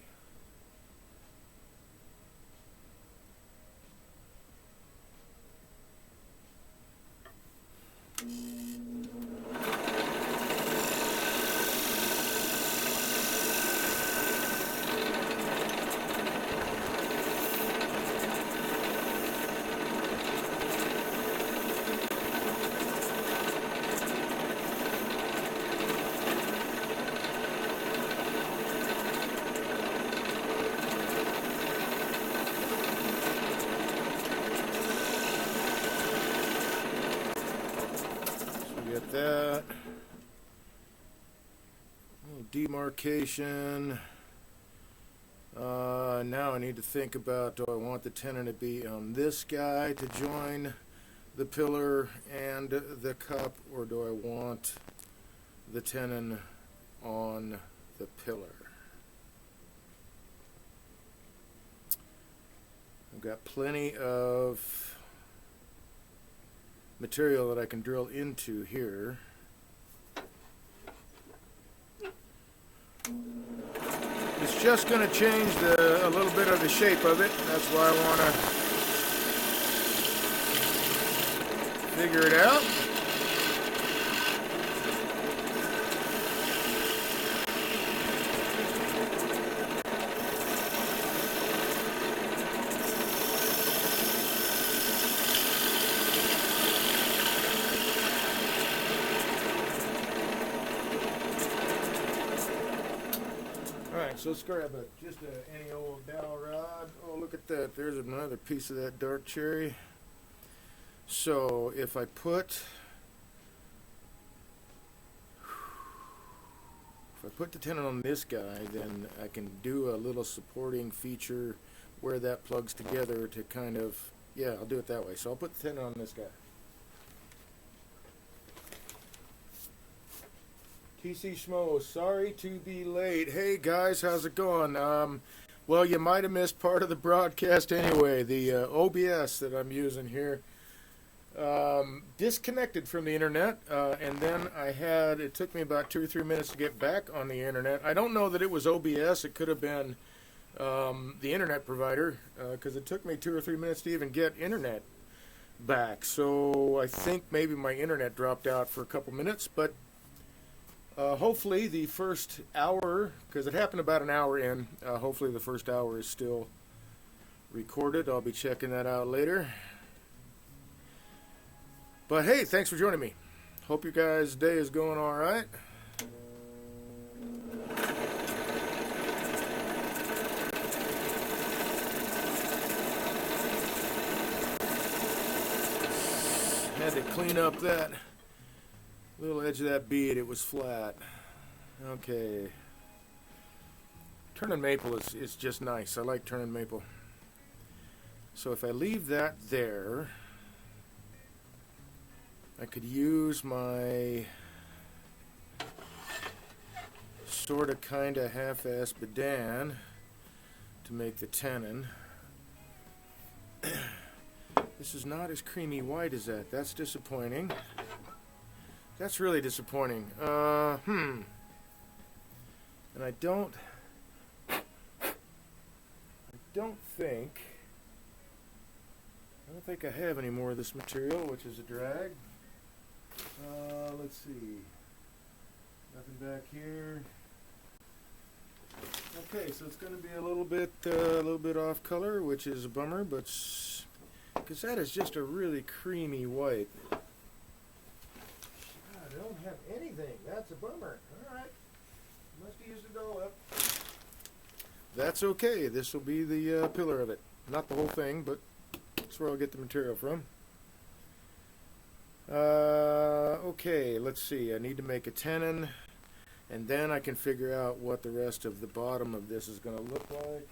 demarcation. Now I need to think about, do I want the tenon to be on this guy to join the pillar and the cup, or do I want the tenon on the pillar? I've got plenty of material that I can drill into here. It's just going to change a little bit of the shape of it. That's why I want to figure it out. So let's grab just any old dowel rod. Oh, look at that. There's another piece of that dark cherry. So if I put the tenon on this guy, then I can do a little supporting feature where that plugs together to kind of, yeah, I'll do it that way. So I'll put the tenon on this guy. TC Schmo, sorry to be late. Hey guys, how's it going? Well, you might have missed part of the broadcast anyway. The OBS that I'm using here disconnected from the internet, and then it took me about 2 or 3 minutes to get back on the internet. I don't know that it was OBS. It could have been the internet provider, because it took me 2 or 3 minutes to even get internet back. So I think maybe my internet dropped out for a couple minutes, but hopefully the first hour, because it happened about an hour in, hopefully the first hour is still recorded. I'll be checking that out later. But hey, thanks for joining me. Hope your guys' day is going all right. Had to clean up that little edge of that bead. It was flat. Okay. Turning maple is just nice. I like turning maple. So if I leave that there, I could use my sort of kind of half-ass bedan to make the tenon. This is not as creamy white as that. That's disappointing. That's really disappointing. And I don't think I have any more of this material, which is a drag. Let's see. Nothing back here. Okay, so it's going to be a little bit off color, which is a bummer, but because that is just a really creamy white. I don't have anything. That's a bummer. All right. Must have used it all up. That's okay. This will be the pillar of it. Not the whole thing, but that's where I'll get the material from. Okay, let's see. I need to make a tenon, and then I can figure out what the rest of the bottom of this is going to look like.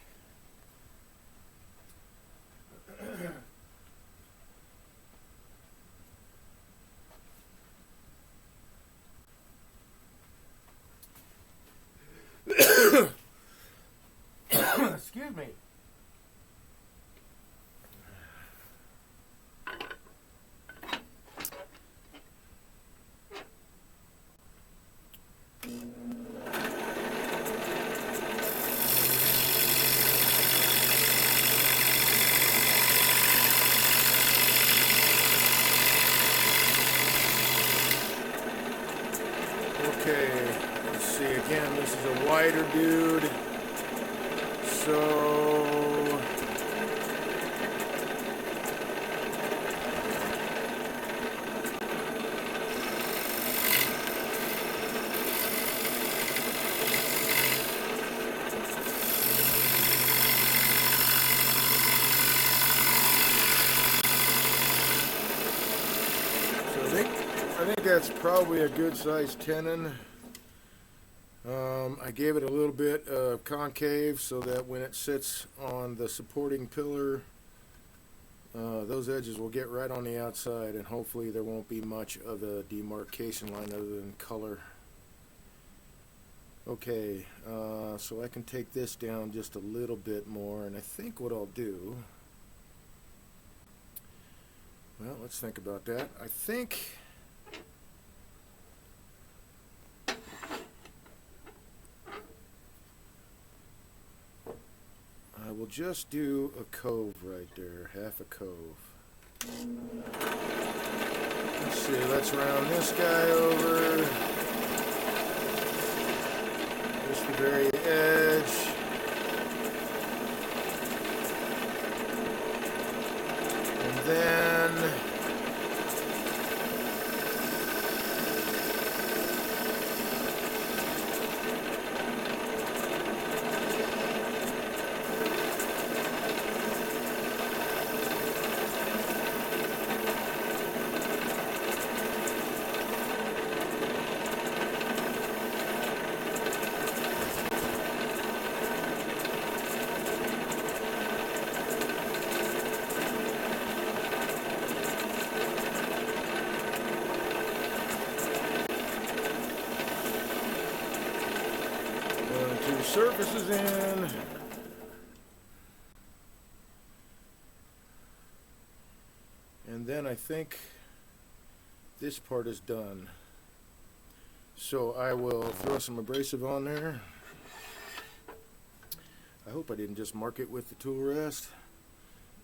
Excuse me. Okay, let's see again. This is a wider dude. So I think that's probably a good size tenon. I gave it a little bit of concave so that when it sits on the supporting pillar, those edges will get right on the outside, and hopefully there won't be much of a demarcation line other than color. Okay, so I can take this down just a little bit more, and I think what I'll do, well, let's think about that. I think I will just do a cove right there, half a cove. Let's see, let's round this guy over. Just the very edge. And then two surfaces in. And then I think this part is done. So I will throw some abrasive on there. I hope I didn't just mark it with the tool rest.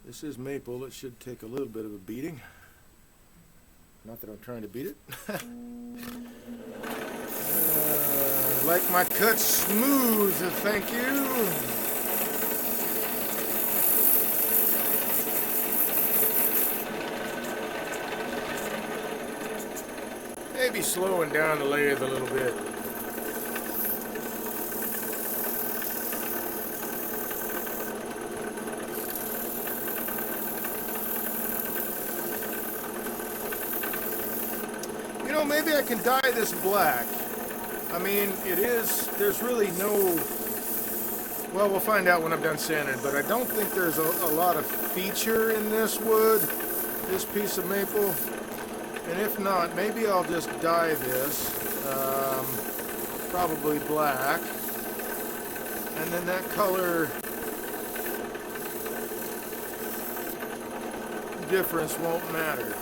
This is maple. It should take a little bit of a beating. Not that I'm trying to beat it. Like my cuts smooth, thank you. Maybe slowing down the lathe a little bit. You know, maybe I can dye this black. I mean, there's really no, well, we'll find out when I'm done sanding, but I don't think there's a lot of feature in this wood, this piece of maple. And if not, maybe I'll just dye this, probably black, and then that color difference won't matter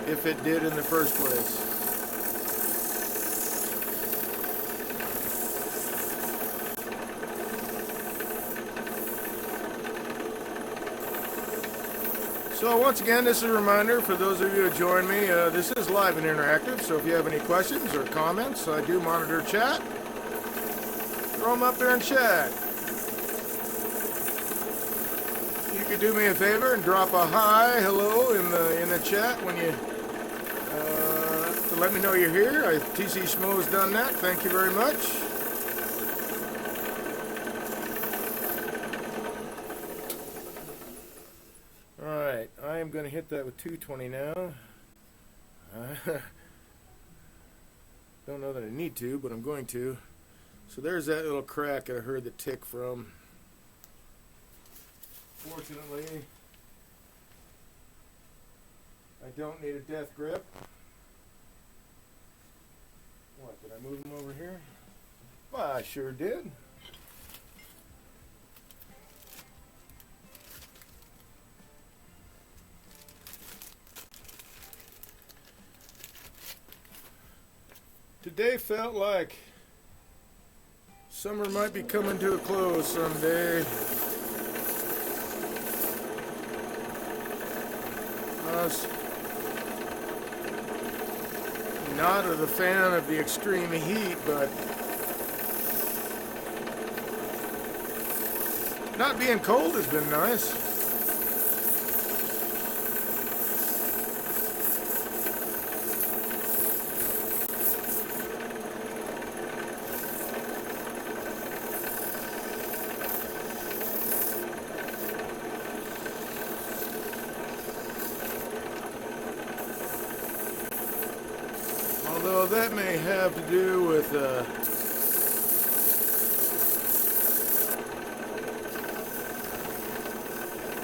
if it did in the first place. So once again, this is a reminder for those of you who join me, this is live and interactive, so if you have any questions or comments, I do monitor chat. Throw them up there in chat. You could do me a favor and drop a hi, hello in the chat when you, to let me know you're here. TC Schmo's done that, thank you very much. I'm going to hit that with 220 now. Don't know that I need to, but I'm going to. So there's that little crack I heard the tick from. Fortunately, I don't need a death grip. What, did I move them over here? Well, I sure did. Today felt like summer might be coming to a close someday. I was not a fan of the extreme heat, but not being cold has been nice. Although that may have to do with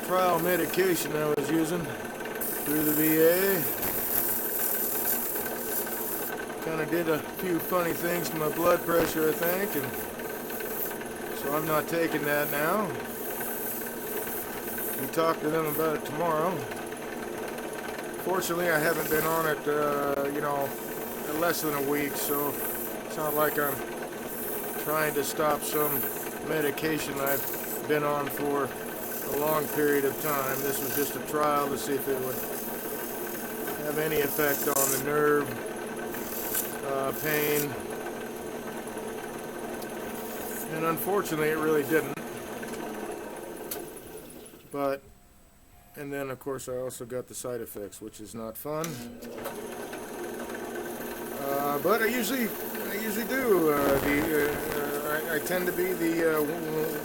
trial medication I was using through the VA. Kind of did a few funny things to my blood pressure, I think, and so I'm not taking that now. We talk to them about it tomorrow. Fortunately, I haven't been on it, less than a week, so it's not like I'm trying to stop some medication I've been on for a long period of time. This was just a trial to see if it would have any effect on the nerve pain, and unfortunately it really didn't. And then of course I also got the side effects, which is not fun. But I usually do. I tend to be the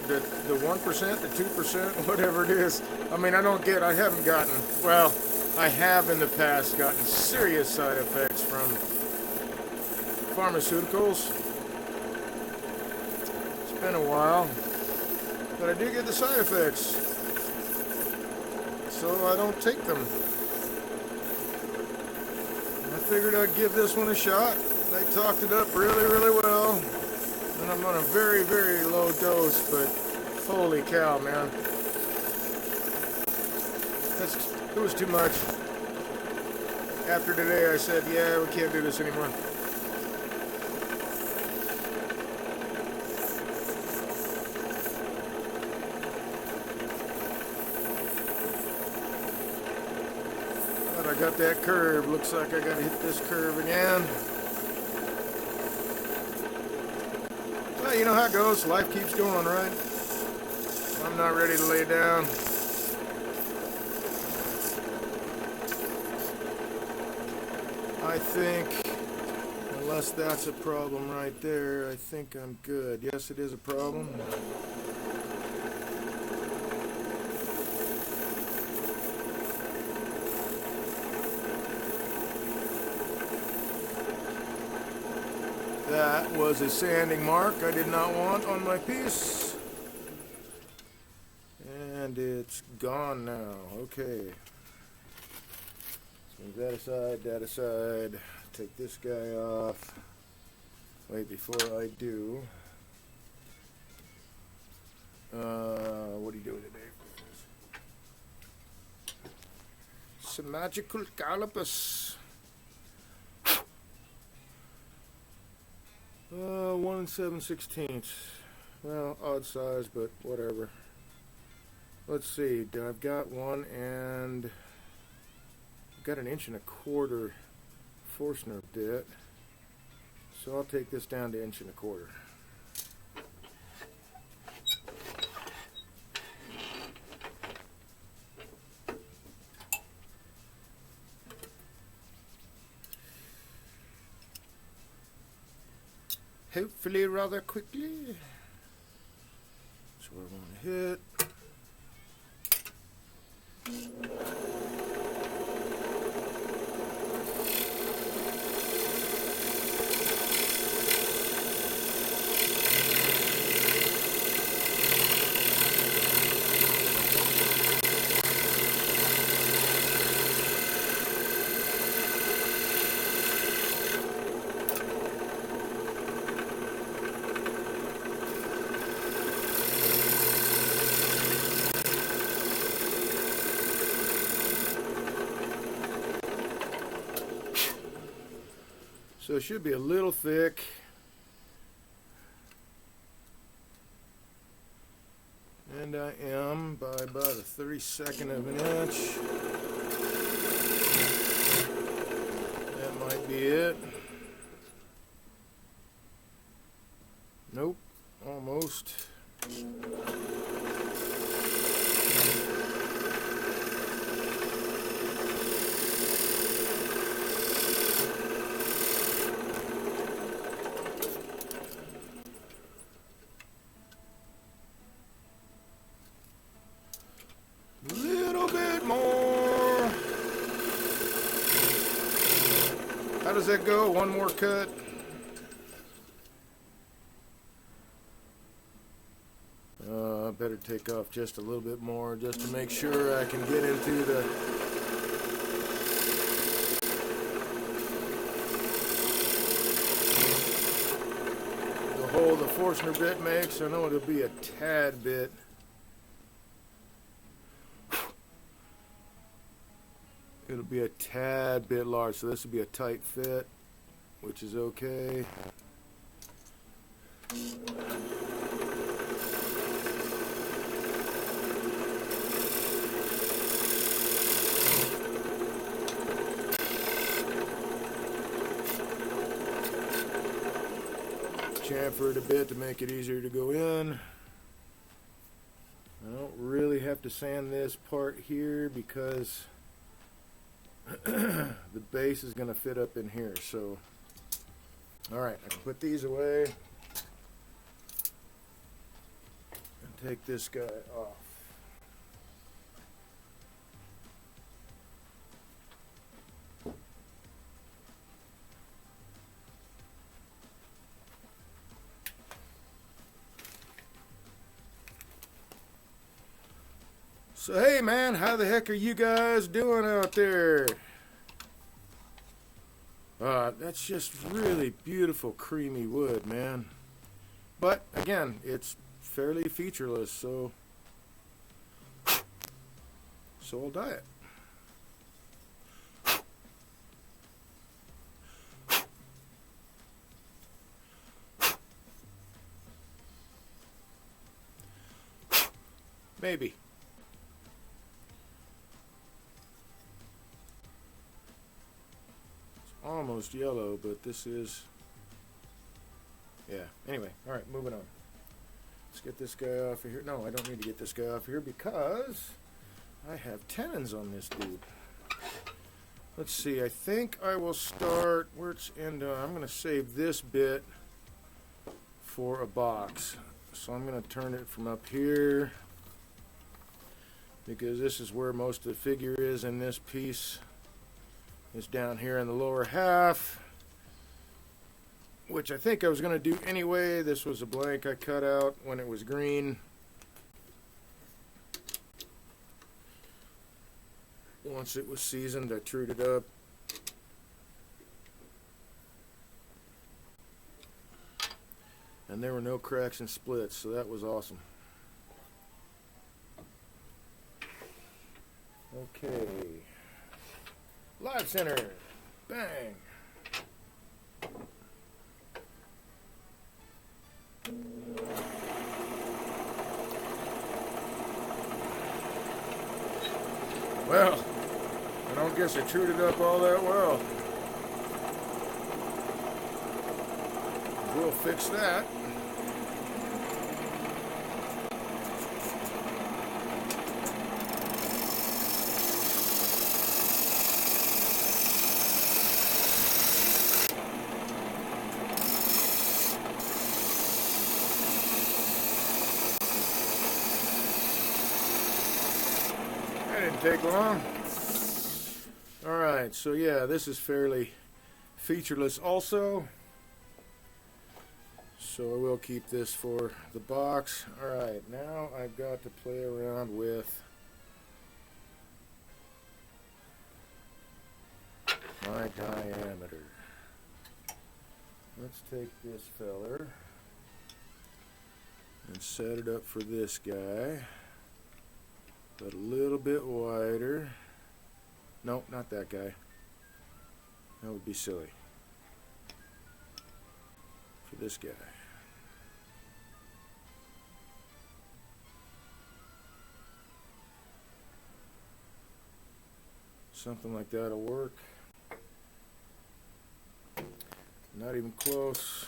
1%, the 2%, whatever it is. I mean, I haven't gotten, well, I have in the past gotten serious side effects from pharmaceuticals. It's been a while, but I do get the side effects, so I don't take them. I figured I'd give this one a shot. They talked it up really, really well, and I'm on a very, very low dose, but holy cow, man. It was too much. After today, I said, yeah, we can't do this anymore. But I got that curve. Looks like I gotta hit this curve again. Well, you know how it goes. Life keeps going, right? I'm not ready to lay down. I think, unless that's a problem right there, I think I'm good. Yes, it is a problem. That was a sanding mark I did not want on my piece. And it's gone now. Okay. Move that aside, that aside. Take this guy off. Wait, before I do, what are you doing today? Some magical calipers. 1 7/16. Well, odd size, but whatever. Let's see. I've got one and got an 1.25" Forstner bit, so I'll take this down to 1.25". Hopefully rather quickly. That's what I want to hit. So it should be a little thick. And I am by about a 32nd of an inch. That might be it. Nope, almost. does that go? One more cut. I better take off just a little bit more just to make sure I can get into the hole the Forstner bit makes. I know it'll be a tad bit. It'll be a tad bit large, so this will be a tight fit, which is okay. Chamfer it a bit to make it easier to go in. I don't really have to sand this part here because the base is going to fit up in here. So, alright, I can put these away and take this guy off. So hey man, how the heck are you guys doing out there? That's just really beautiful creamy wood, man. But again, it's fairly featureless, so I'll dye it. Maybe. Almost yellow, but this is, yeah. Anyway, all right, moving on. Let's get this guy off of here. No, I don't need to get this guy off of here because I have tenons on this dude. Let's see. I think I will start where it's end. I'm going to save this bit for a box. So I'm going to turn it from up here because this is where most of the figure is in this piece. Is down here in the lower half, which I think I was going to do anyway. This was a blank I cut out when it was green. Once it was seasoned, I trued it up. And there were no cracks and splits, so that was awesome. Okay. Live center. Bang. Well, I don't guess I trued it up all that well. We'll fix that. Didn't take long. Alright, so yeah, this is fairly featureless also. So I will keep this for the box. Alright, now I've got to play around with my diameter. Let's take this feller and set it up for this guy. But a little bit wider. No, not that guy. That would be silly. For this guy. Something like that'll work. Not even close.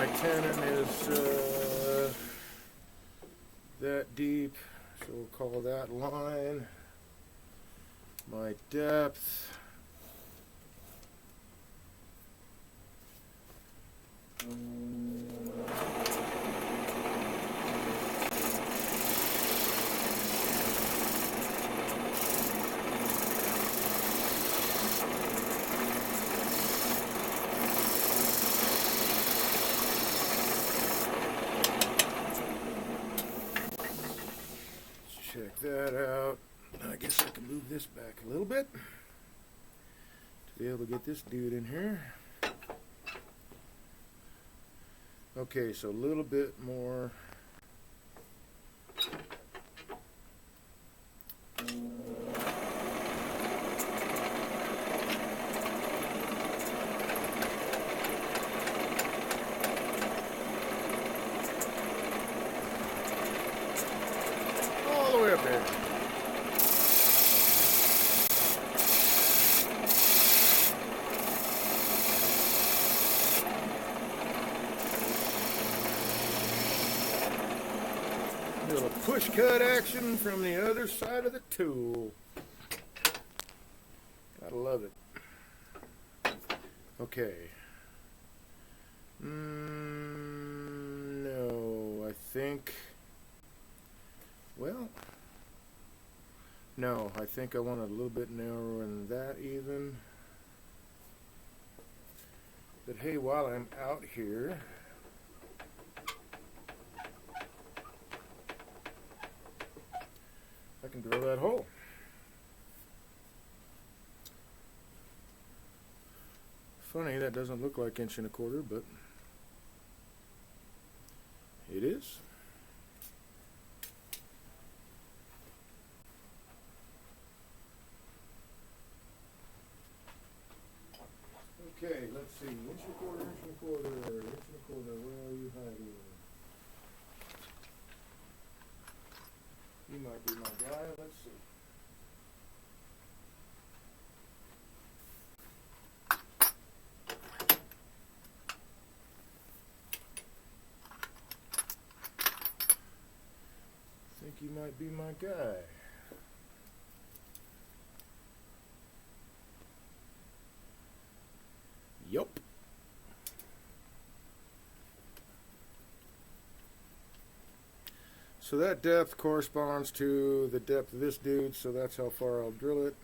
my tenon is that deep, so we'll call that line my depth. Check that out. I guess I can move this back a little bit to be able to get this dude in here. Okay, so a little bit more. All the way up there. Little push cut action from the other side of the tool. Gotta love it. Okay. No, I think. Well, no, I think I want it a little bit narrower than that even. But hey, while I'm out here, I can drill that hole. Funny, that doesn't look like 1 1/4, but it is. Okay, let's see. 1 1/4, 1 1/4, 1 1/4. Where are you hiding? You might be my guy. Let's see. Think you might be my guy. Yup. So that depth corresponds to the depth of this dude, so that's how far I'll drill it.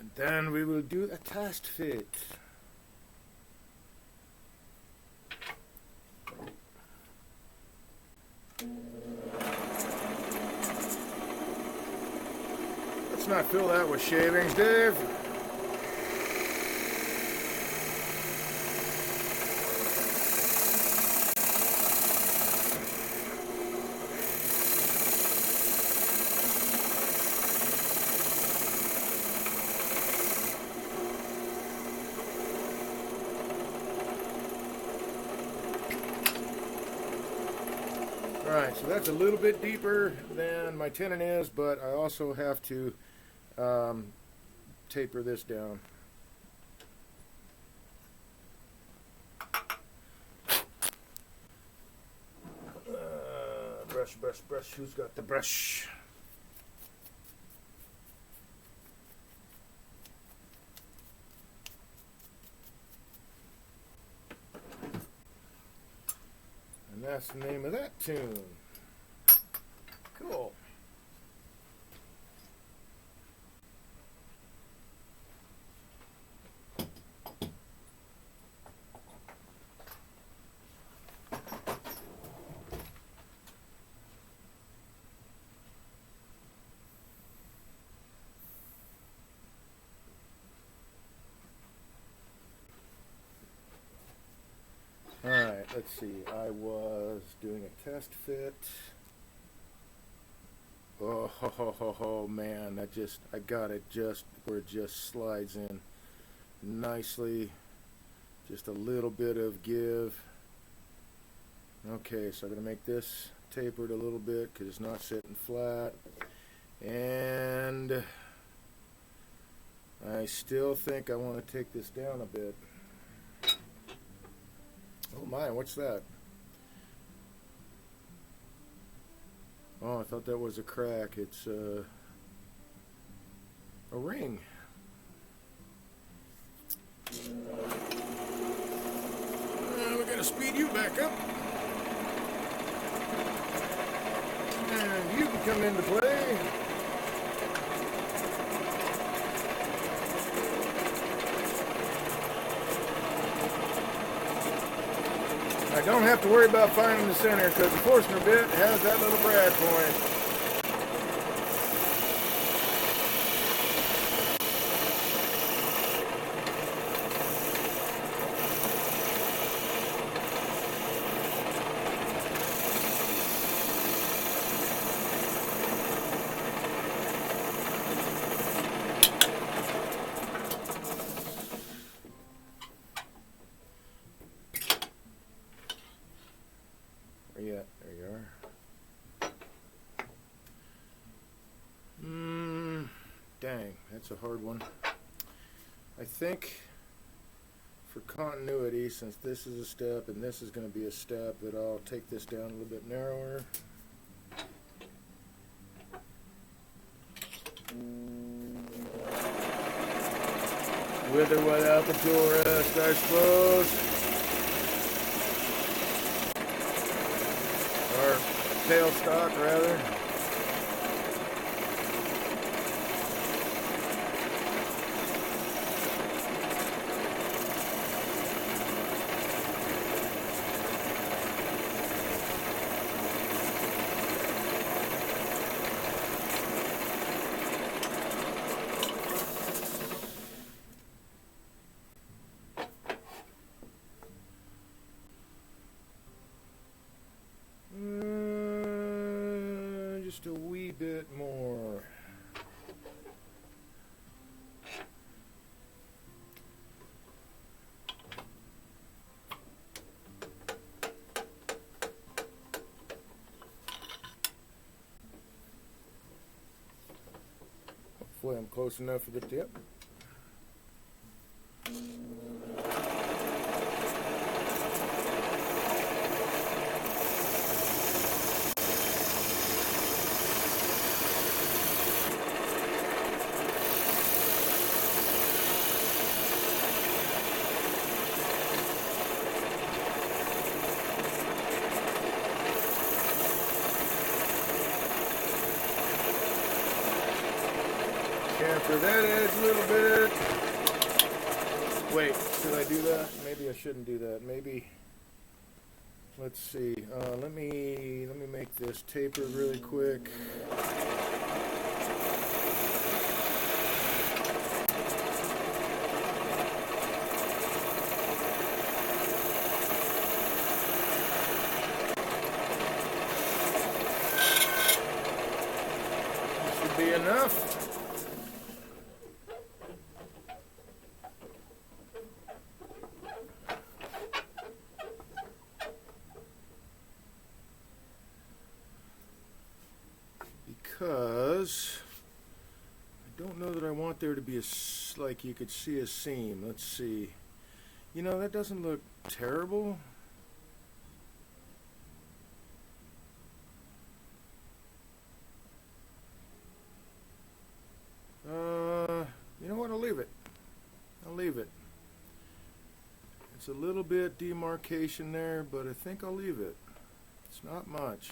And then we will do a test fit. Let's not fill that with shavings, Dave. Alright, so that's a little bit deeper than my tenon is, but I also have to taper this down. Brush, brush, brush. Who's got the brush? And that's the name of that tune. Cool. Alright, let's see. I was doing a test fit. Oh, ho, ho, ho, ho, man. I got it just where it just slides in nicely. Just a little bit of give. Okay, so I'm going to make this tapered a little bit because it's not sitting flat. And I I still think I want to take this down a bit. Oh my, what's that? Oh, I thought that was a crack. It's a ring. We're going to speed you back up. And you can come into play. I don't have to worry about finding the center because the Forstner bit has that little brad point. Yeah, there you are. Dang, that's a hard one. I think for continuity, since this is a step and this is going to be a step, that I'll take this down a little bit narrower. With or without the tool rest, I suppose. Or tailstock, rather. Just a wee bit more. Hopefully I'm close enough for the tip. Chamfer that edge a little bit. Wait, should I do that? Maybe I shouldn't do that. Maybe. Let's see. Let me make this taper really quick. This should be enough. Because I don't know that I want there to be like you could see a seam. Let's see. You know, that doesn't look terrible. You know what? I'll leave it. I'll leave it. It's a little bit demarcation there, but I think I'll leave it. It's not much.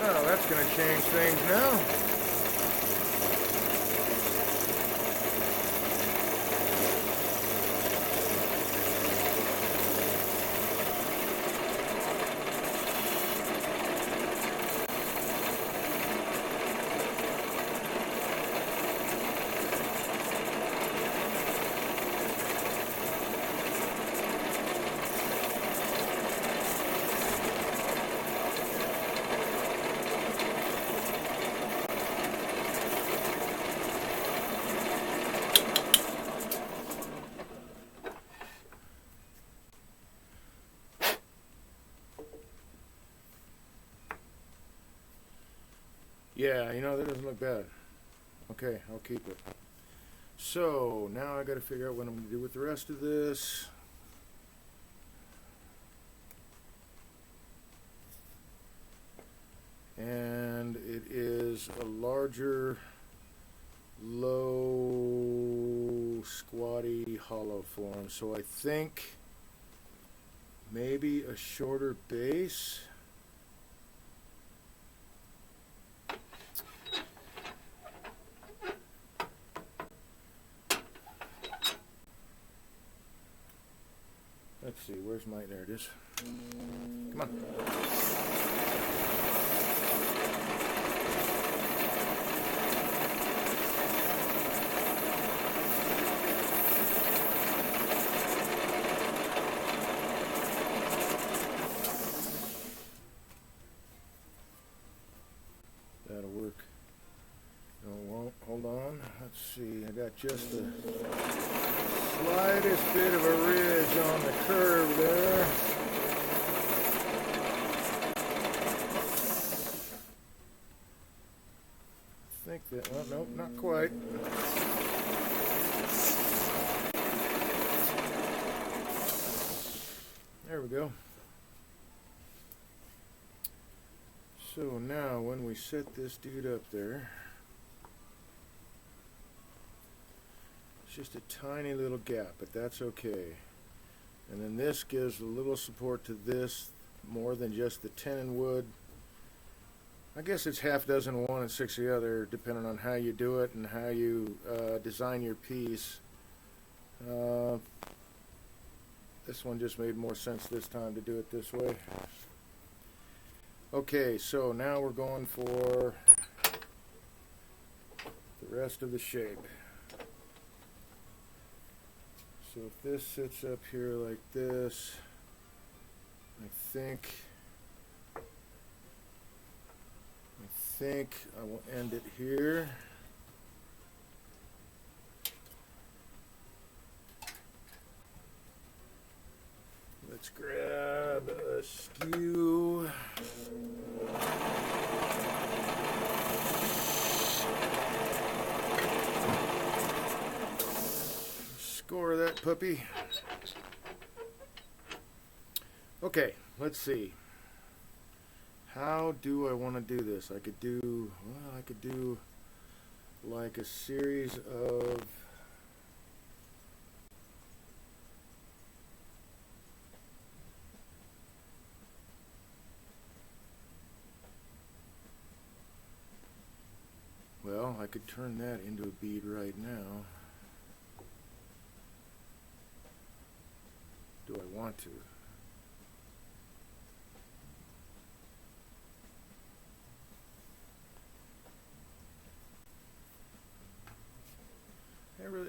Oh, that's going to change things now. Yeah, you know, that doesn't look bad. Okay, I'll keep it. So, now I gotta figure out what I'm gonna do with the rest of this. And it is a larger, low, squatty hollow form. So I think maybe a shorter base. Let's see, where's my, there it is. Come on. That'll work. No, it won't. Hold on. Let's see. I got just the slightest bit of a ridge on the curve there. I think that, well, nope, not quite. There we go. So now when we set this dude up there, it's just a tiny little gap, but that's okay. And then this gives a little support to this, more than just the tenon wood. I guess it's half dozen one and six the other, depending on how you do it and how you design your piece. This one just made more sense this time to do it this way. Okay, so now we're going for the rest of the shape. So if this sits up here like this, I think I will end it here. Let's grab a skew. Score that puppy. Okay, let's see. How do I want to do this? I could do like a series of well, I could turn that into a bead right now. Do I want to?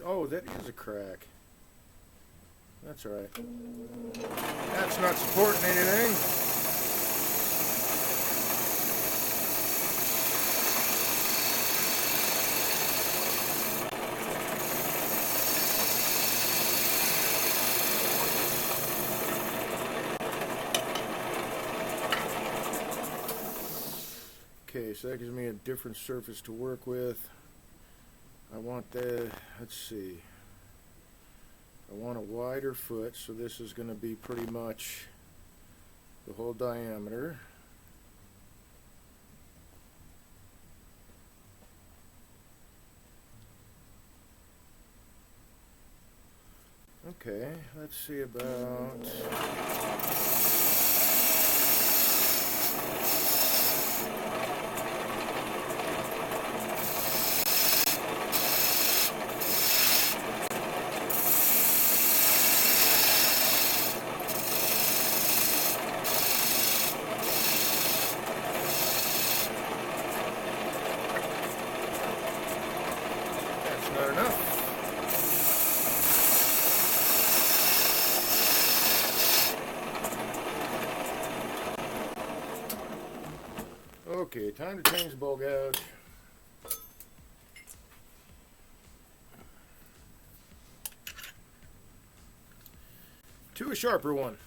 Oh, that is a crack. That's all right. That's not supporting anything. Okay, so that gives me a different surface to work with. I want the, let's see, I want a wider foot, so this is going to be pretty much the whole diameter. Okay, let's see about... Not enough. Okay, time to change the bowl gouge. To a sharper one.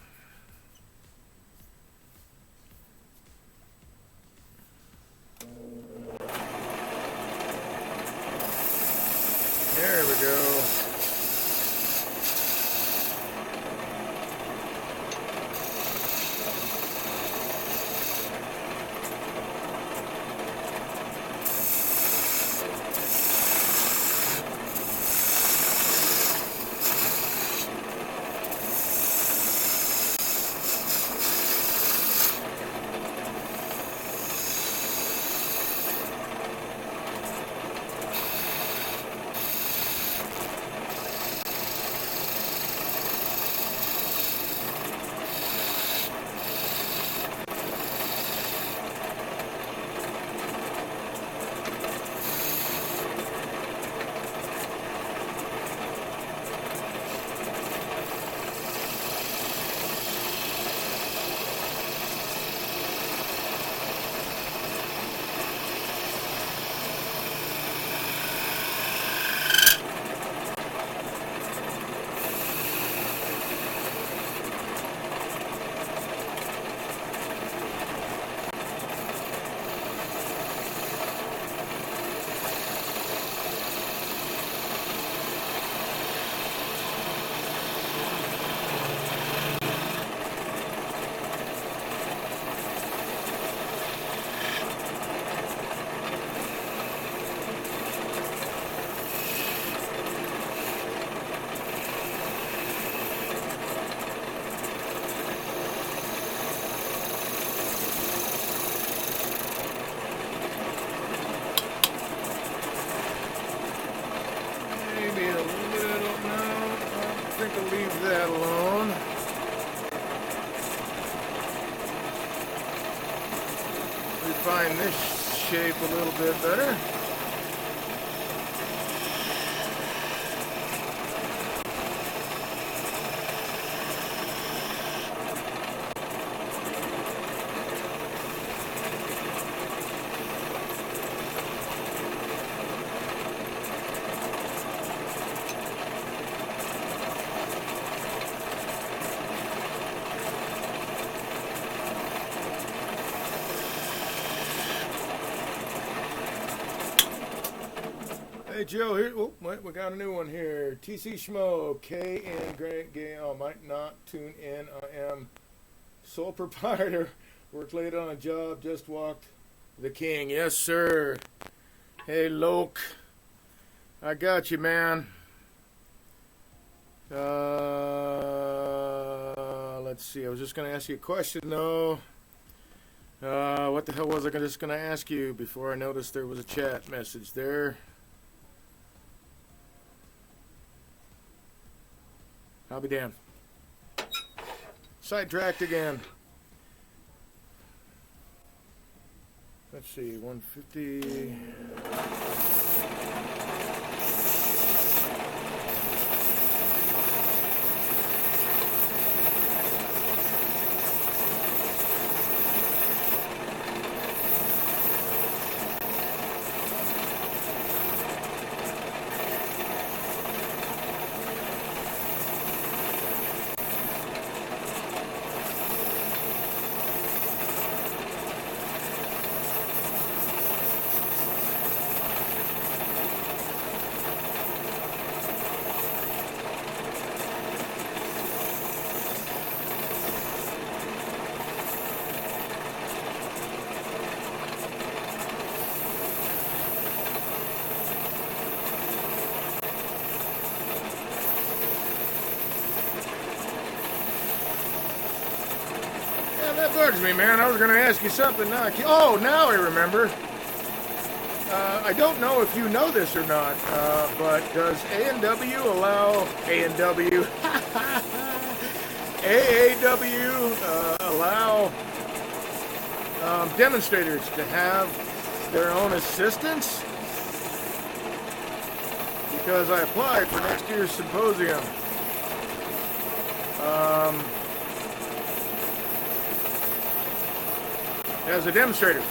refine this shape a little bit better. Hey Joe, here. Oh, wait, we got a new one here. TC Schmo, K and Grant Gay. Oh, might not tune in. I am sole proprietor. Worked late on a job. Just walked the king. Yes, sir. Hey, Loke. I got you, man. Let's see. I was just gonna ask you a question, though. What the hell was I just gonna ask you before I noticed there was a chat message there? I'll be damned. Sidetracked again. Let's see, 150. That bugs me, man. I was going to ask you something. Now now I remember. I don't know if you know this or not, but does A&W allow A&W AAW allow demonstrators to have their own assistants? Because I applied for next year's symposium. As a demonstrator. I'll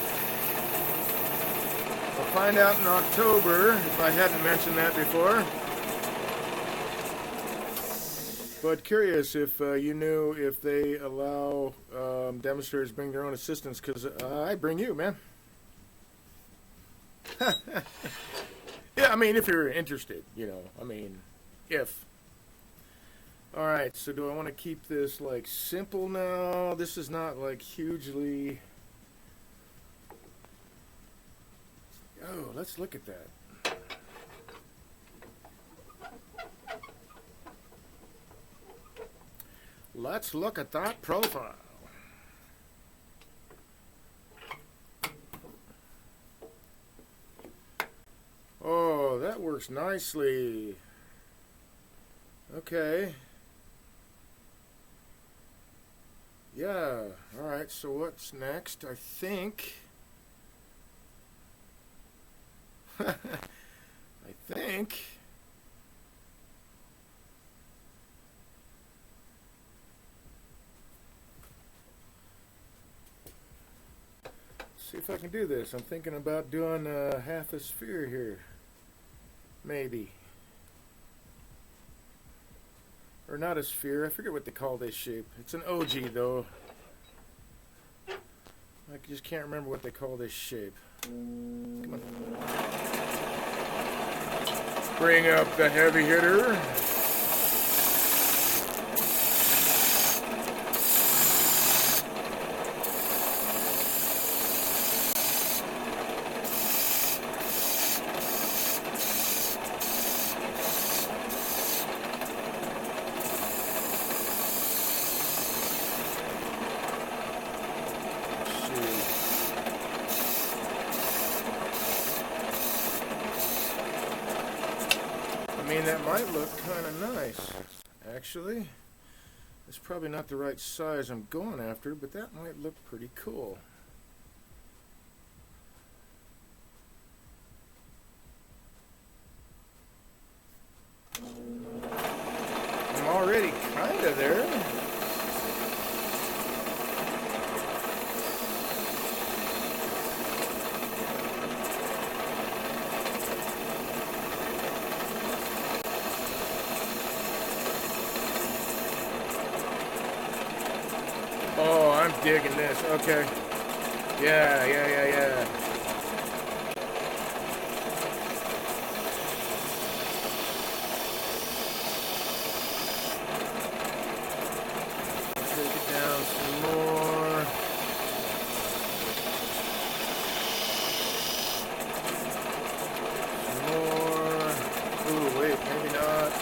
find out in October if I hadn't mentioned that before. But curious if you knew if they allow demonstrators to bring their own assistants, because I bring you, man. Yeah, I mean, if you're interested, if. All right, so do I want to keep this like simple now? This is not like hugely. Oh, let's look at that. Let's look at that profile. Oh, that works nicely. Okay. Yeah. All right, so what's next? I think... see if I can do this. I'm thinking about doing half a sphere here. Maybe. Or not a sphere. I forget what they call this shape. It's an OG though. I just can't remember what they call this shape. Come on. Bring up the heavy hitter. That might look kind of nice, actually. It's probably not the right size I'm going after, but that might look pretty cool. digging this. Okay. Yeah. Take it down some more. Some more. Ooh, wait, maybe not.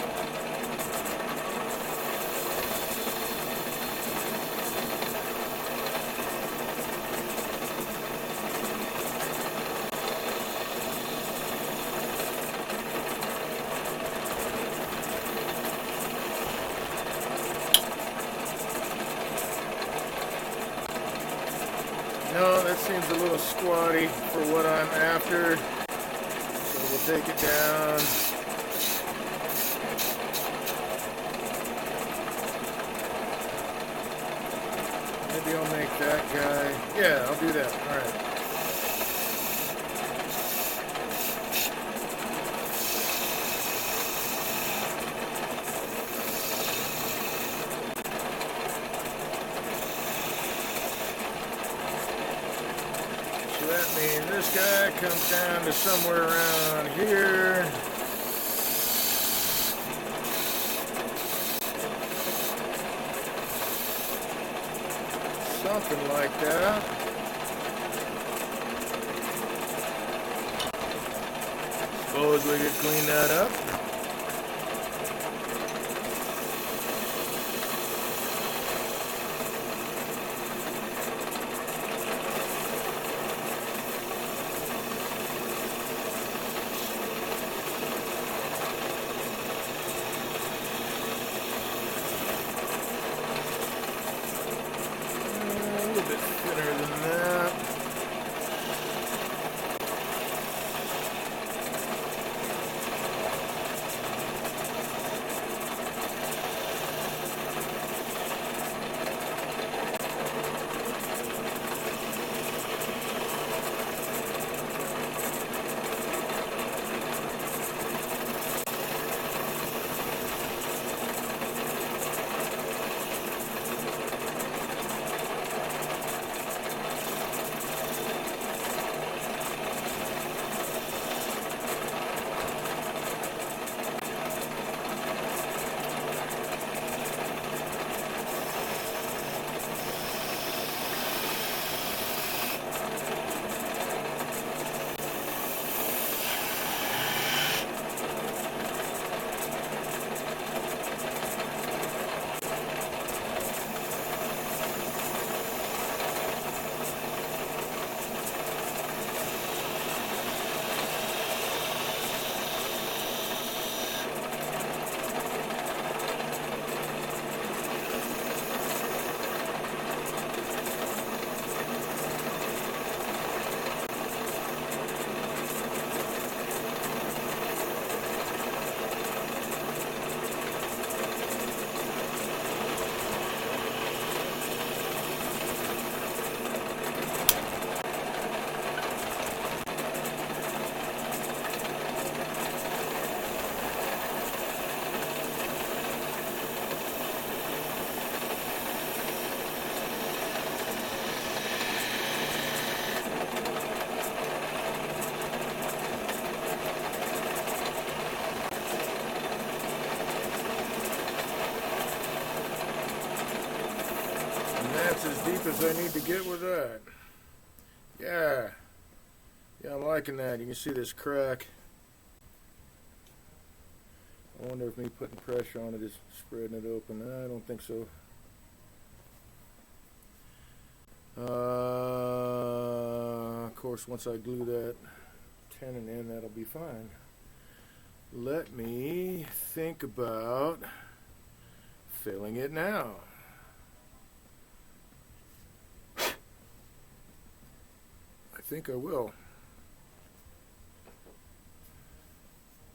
No, that seems a little squatty for what I'm after. So we'll take it down. Maybe I'll make that guy. Yeah, I'll do that. All right. So that means this guy comes down to somewhere around here. Something like that. Suppose we could clean that up. A little bit thinner than that. That's as deep as I need to get with that. Yeah, I'm liking that. You can see this crack. I wonder if me putting pressure on it is spreading it open. I don't think so. Of course, once I glue that tenon in, that'll be fine. Let me think about filling it now. I think I will.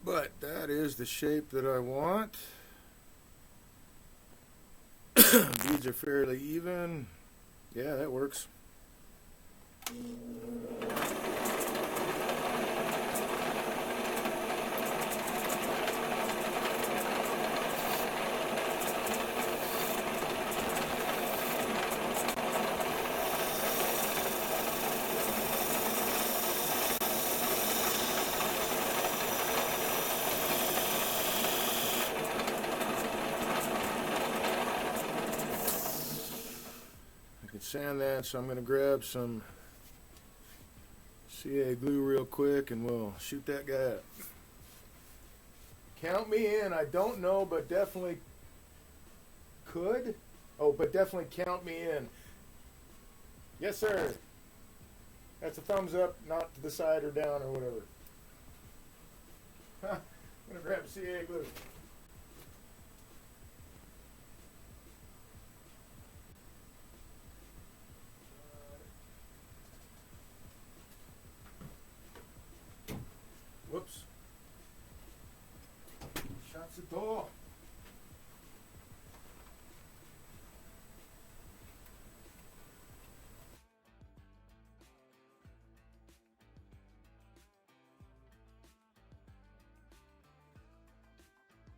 But that is the shape that I want. Beads are fairly even. Yeah, that works. sand that, so I'm going to grab some CA glue real quick and we'll shoot that guy up. Count me in. I don't know, but definitely could. Oh, but definitely count me in. Yes, sir. That's a thumbs up, not to the side or down or whatever. I'm going to grab CA glue. Whoops. Shuts the door.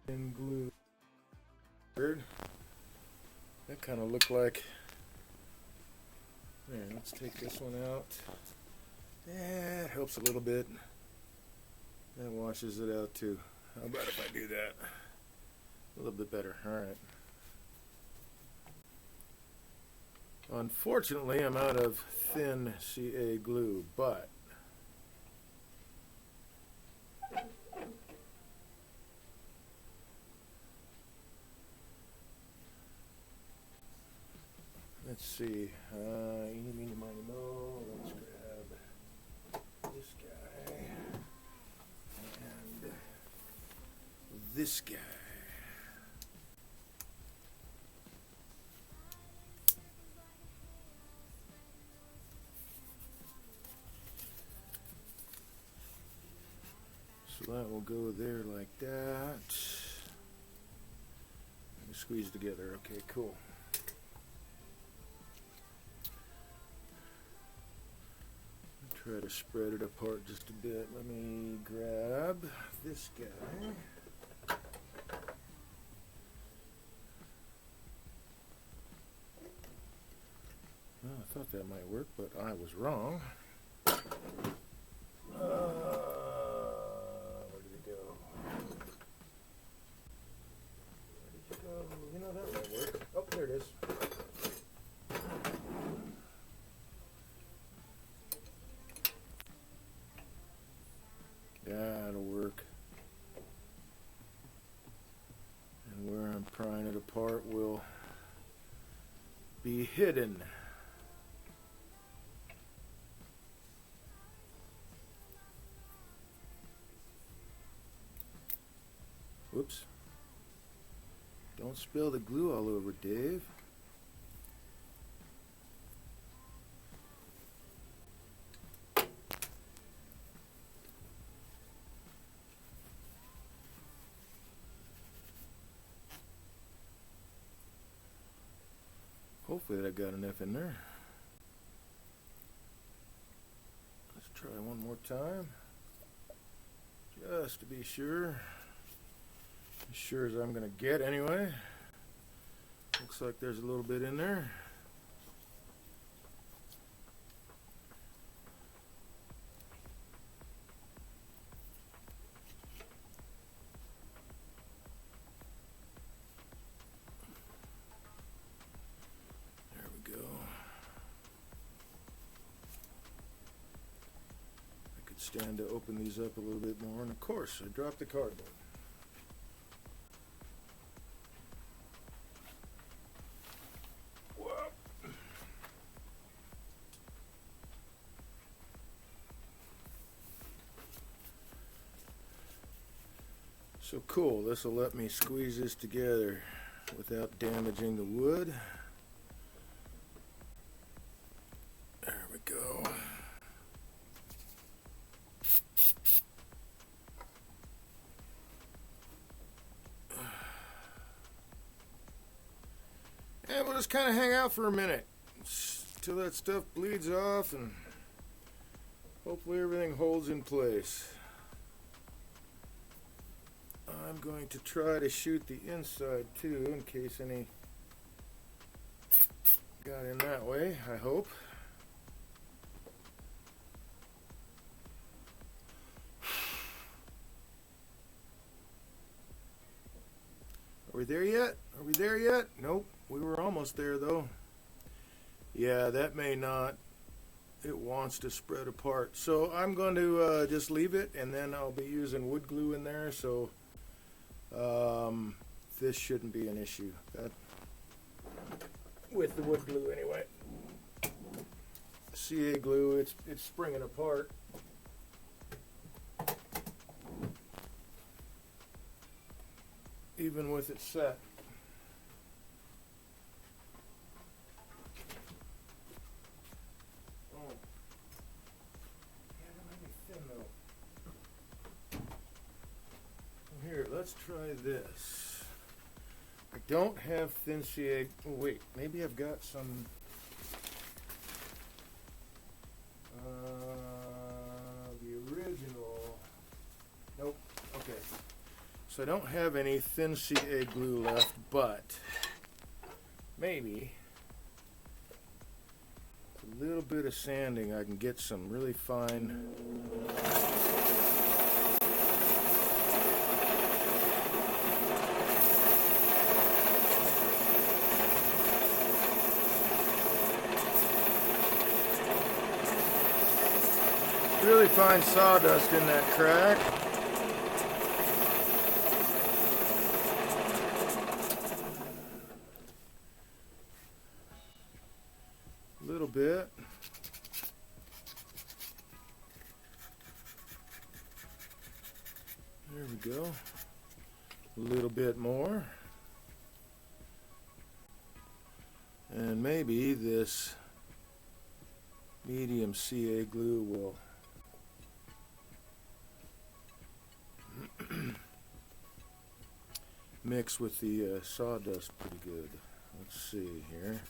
And glue. That kind of looked like. There, let's take this one out. Yeah, it helps a little bit. That washes it out too. How about if I do that? A little bit better. Alright. Unfortunately, I'm out of thin CA glue, but let's see. Eeny, meeny, miny, moe. Let's grab this guy and this guy. So that will go there like that. And squeeze together. Okay, cool. Try to spread it apart just a bit. Let me grab this guy. Well, I thought that might work, but I was wrong. Where did it go? Where did it go? You know, that might work. Oh, there it is. That'll work. And where I'm prying it apart will be hidden. Whoops. Don't spill the glue all over, Dave. Hopefully I got enough in there. Let's try one more time. Just to be sure. As sure as I'm going to get anyway. Looks like there's a little bit in there. There we go. I could stand to open these up a little bit more, and of course I dropped the cardboard. So cool, this will let me squeeze this together without damaging the wood. There we go. And we'll just kind of hang out for a minute till that stuff bleeds off and hopefully everything holds in place. I'm going to try to shoot the inside too in case any got in that way, I hope. Are we there yet? Are we there yet? Nope. We were almost there though. Yeah, that may not, it wants to spread apart. So I'm going to just leave it, and then I'll be using wood glue in there, so this shouldn't be an issue. That, with the wood glue anyway. CA glue, it's springing apart. Even with it set. Oh. Yeah, that might be thin though. Here, let's try this. I don't have thin CA. Oh wait, maybe I've got some. The original. Nope. Okay. So I don't have any thin CA glue left, but maybe a little bit of sanding, I can get some really fine. Really fine sawdust in that crack. A little bit. There we go. A little bit more. And maybe this medium CA glue will mix with the sawdust pretty good. Let's see here.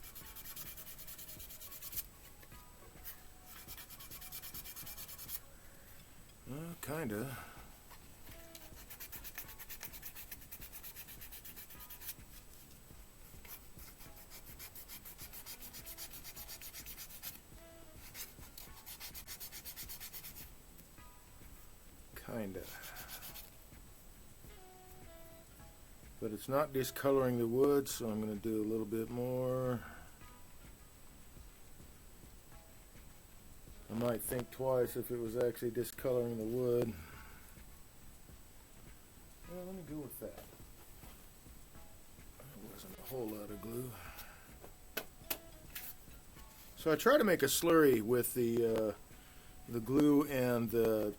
Kinda. Kinda. But it's not discoloring the wood, so I'm going to do a little bit more. I might think twice if it was actually discoloring the wood. Well, let me go with that. That wasn't a whole lot of glue. So I try to make a slurry with the glue and the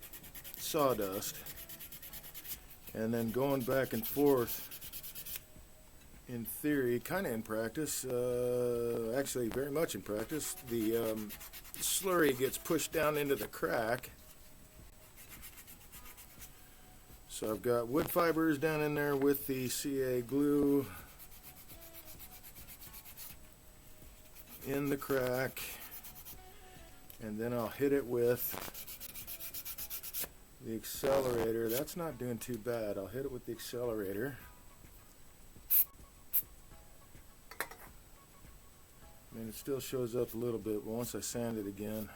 sawdust, and then going back and forth. In theory, kind of in practice, actually very much in practice, the slurry gets pushed down into the crack. So I've got wood fibers down in there with the CA glue in the crack, and then I'll hit it with the accelerator. That's not doing too bad. I'll hit it with the accelerator. I mean, it still shows up a little bit, but once I sand it again,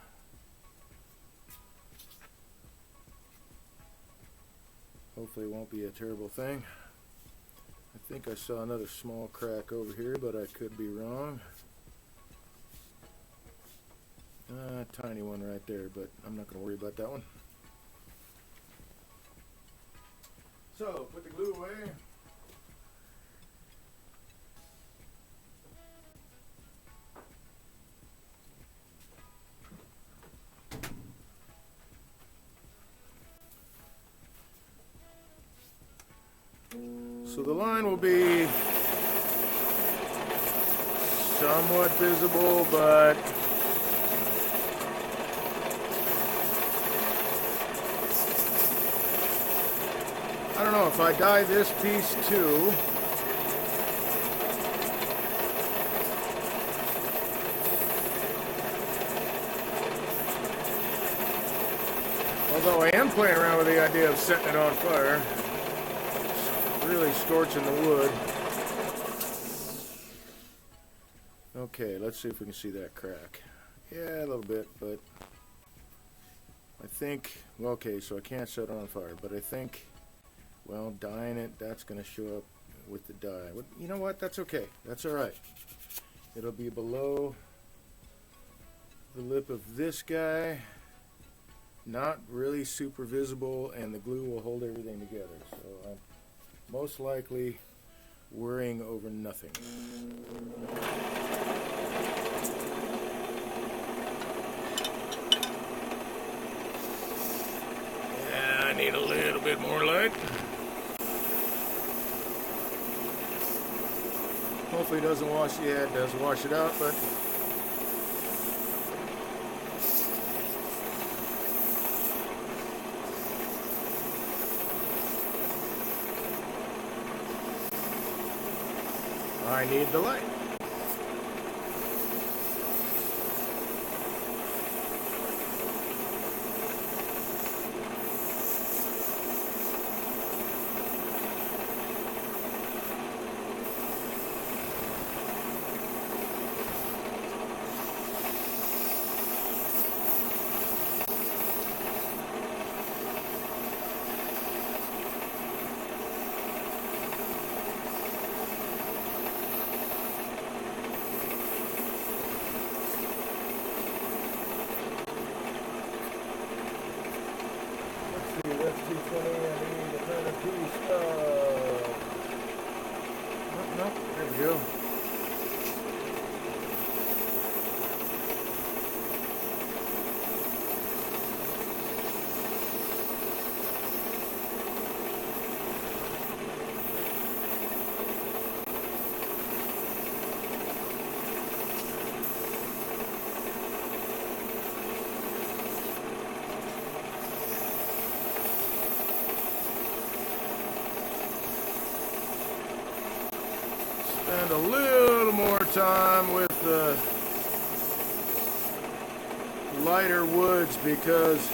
hopefully it won't be a terrible thing. I think I saw another small crack over here, but I could be wrong. Tiny one right there, but I'm not going to worry about that one. So, put the glue away. So the line will be somewhat visible, but I don't know if I dye this piece too. Although I am playing around with the idea of setting it on fire. Really scorching the wood. Okay, let's see if we can see that crack. Yeah, a little bit, but I think, well, okay, so I can't set it on fire, but I think, well, dyeing it, that's going to show up with the dye. You know what? That's okay. That's all right. It'll be below The lip of this guy, not really super visible, and the glue will hold everything together. So I'm most likely worrying over nothing. Yeah, I need a little bit more light. Hopefully it doesn't wash, yeah, it does wash it out, but I need the light. That's 220, I need another piece of... No, there we go. Spend a little more time with the lighter woods because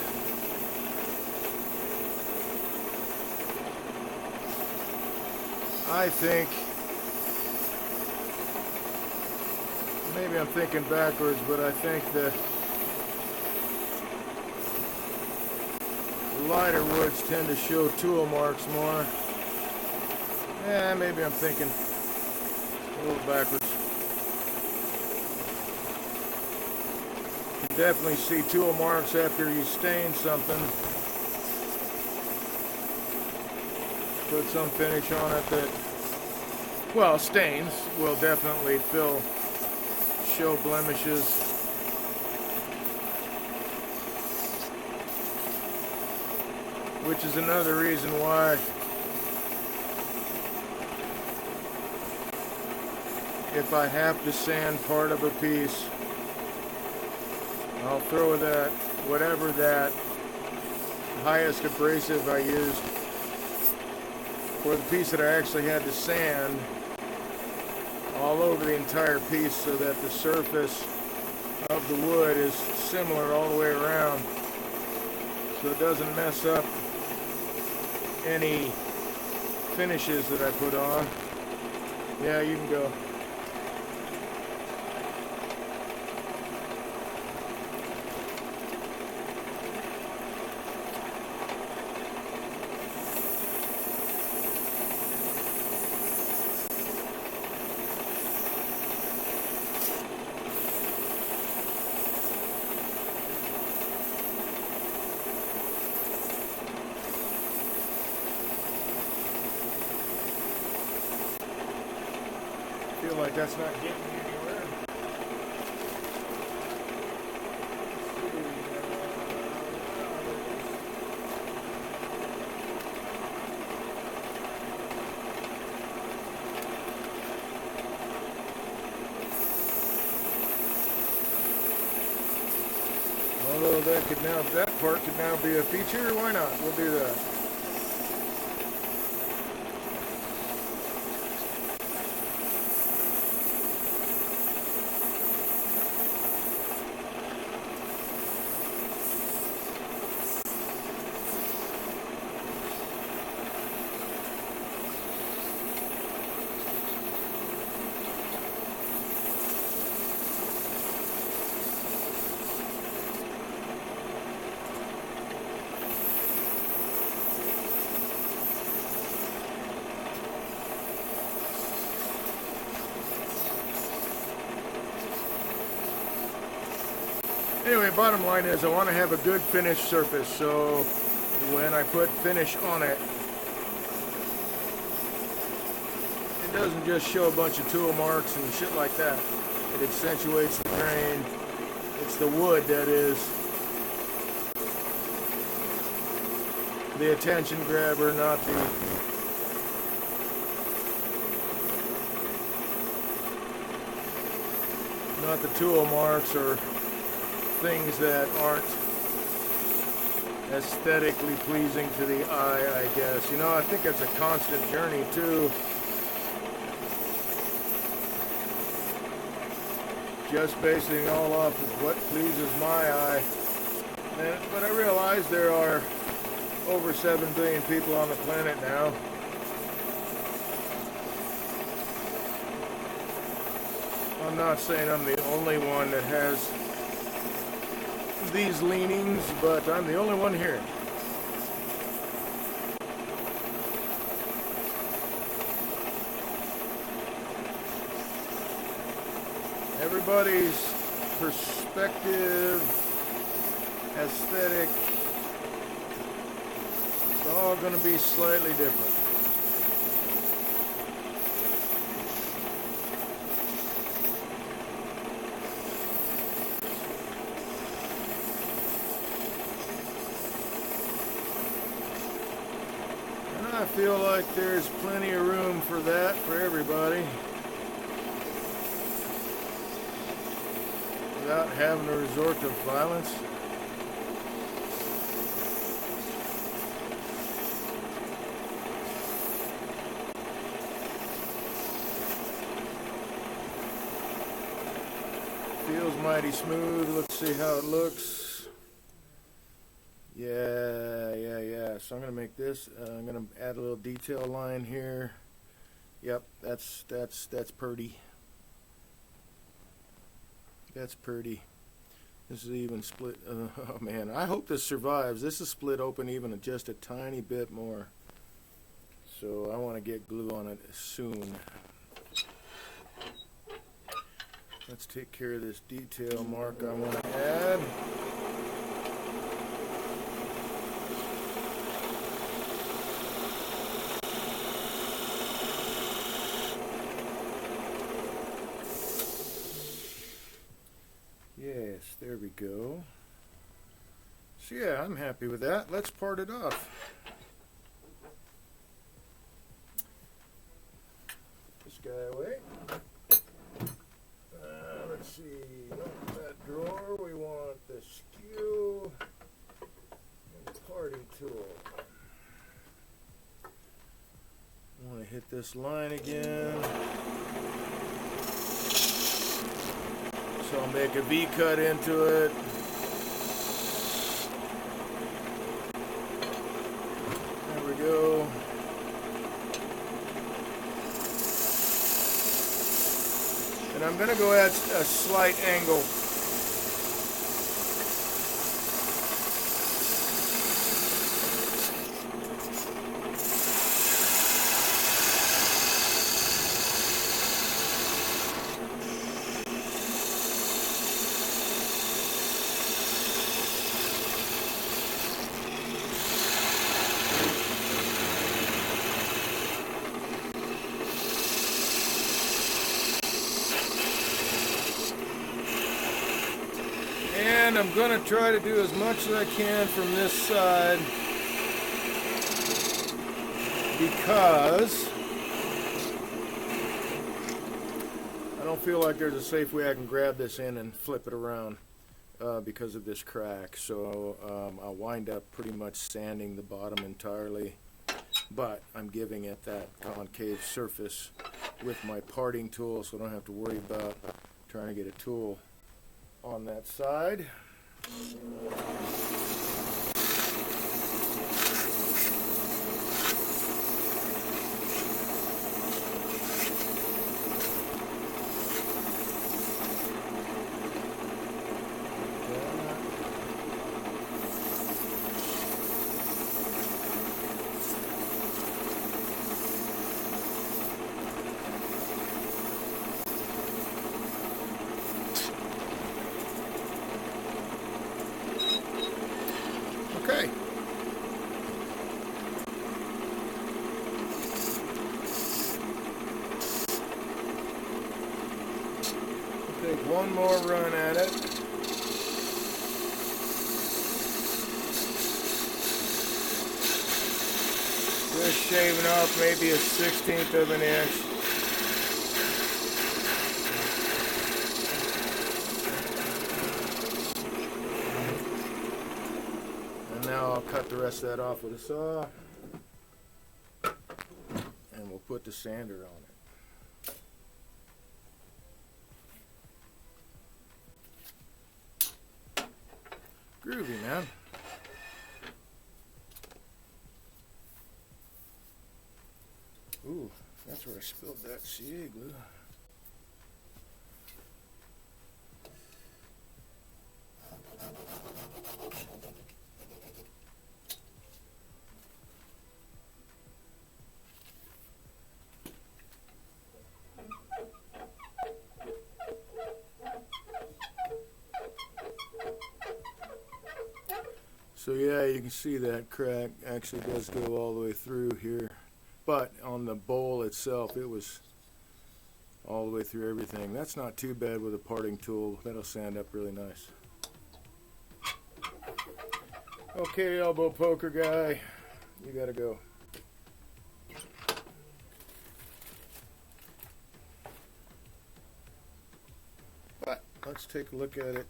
I think, maybe I'm thinking backwards, but I think the lighter woods tend to show tool marks more. Yeah, maybe I'm thinking a little backwards. You can definitely see tool marks after you stain something. Put some finish on it that, well, stains will definitely show blemishes. Which is another reason why if I have to sand part of a piece, I'll throw that, whatever that highest abrasive I used for the piece that I actually had to sand, all over the entire piece so that the surface of the wood is similar all the way around, so it doesn't mess up any finishes that I put on. Yeah, you can go. I feel like that's not getting me anywhere. Although that part could now be a feature, why not? We'll do that. Anyway, bottom line is I want to have a good finished surface, so when I put finish on it, it doesn't just show a bunch of tool marks and shit like that. It accentuates the grain. It's the wood that is the attention grabber, not the tool marks or things that aren't aesthetically pleasing to the eye, I guess. You know, I think it's a constant journey too. Just basing it all off of what pleases my eye. But I realize there are over 7 billion people on the planet now. I'm not saying I'm the only one that has these leanings, but I'm the only one here. Everybody's perspective, aesthetic, it's all going to be slightly different. I feel like there's plenty of room for that for everybody without having to resort to violence. Feels mighty smooth. Let's see how it looks. Yeah. So I'm gonna make this. I'm gonna add a little detail line here. Yep, that's pretty. That's pretty. This is even split. Oh man, I hope this survives. This is split open even just a tiny bit more. So I want to get glue on it soon. Let's take care of this detail mark I want to add. Yes, there we go. So yeah, I'm happy with that. Let's part it off. This guy away. Let's see, not that drawer. We want the skew and the parting tool. I want to hit this line again. So I'll make a V cut into it. There we go. And I'm going to go at a slight angle. And I'm going to try to do as much as I can from this side because I don't feel like there's a safe way I can grab this in and flip it around because of this crack. So I'll wind up pretty much sanding the bottom entirely, but I'm giving it that concave surface with my parting tool, so I don't have to worry about trying to get a tool on that side. One more run at it. Just shaving off maybe a 1/16 of an inch. And now I'll cut the rest of that off with a saw. And we'll put the sander on it. Groovy, man. Ooh, that's where I spilled that CA glue. So yeah, you can see that crack actually does go all the way through here. But on the bowl itself, it was all the way through everything. That's not too bad with a parting tool. That'll sand up really nice. Okay, elbow poker guy, you gotta go. But let's take a look at it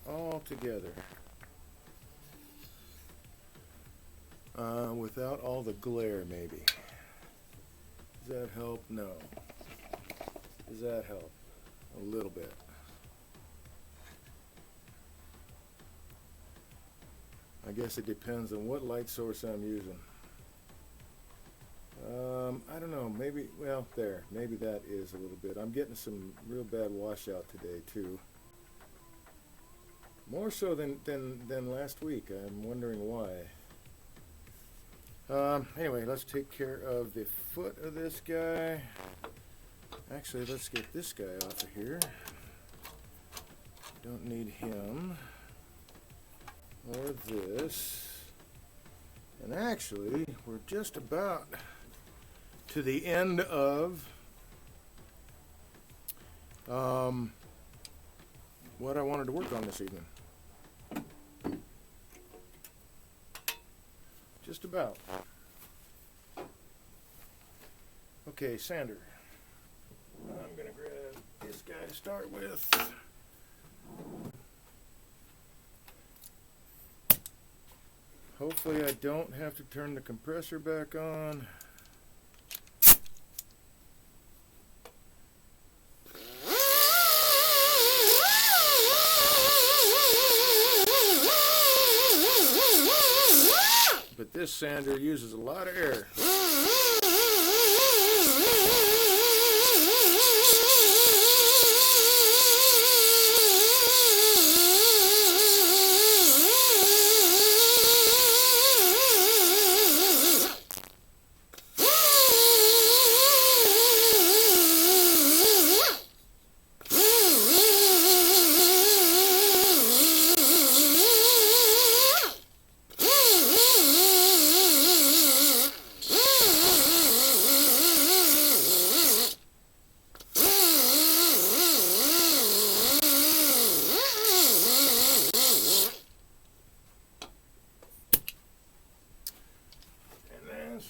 all together. Without all the glare, maybe. Does that help? No. Does that help? A little bit. I guess it depends on what light source I'm using. I don't know, maybe, well, there, maybe that is a little bit. I'm getting some real bad washout today, too. More so than last week. I'm wondering why. Anyway, let's take care of the foot of this guy. Actually, let's get this guy off of here. Don't need him. Or this. And actually, we're just about to the end of what I wanted to work on this evening. Just about. Okay, sander. I'm going to grab this guy to start with. Hopefully I don't have to turn the compressor back on. But this sander uses a lot of air.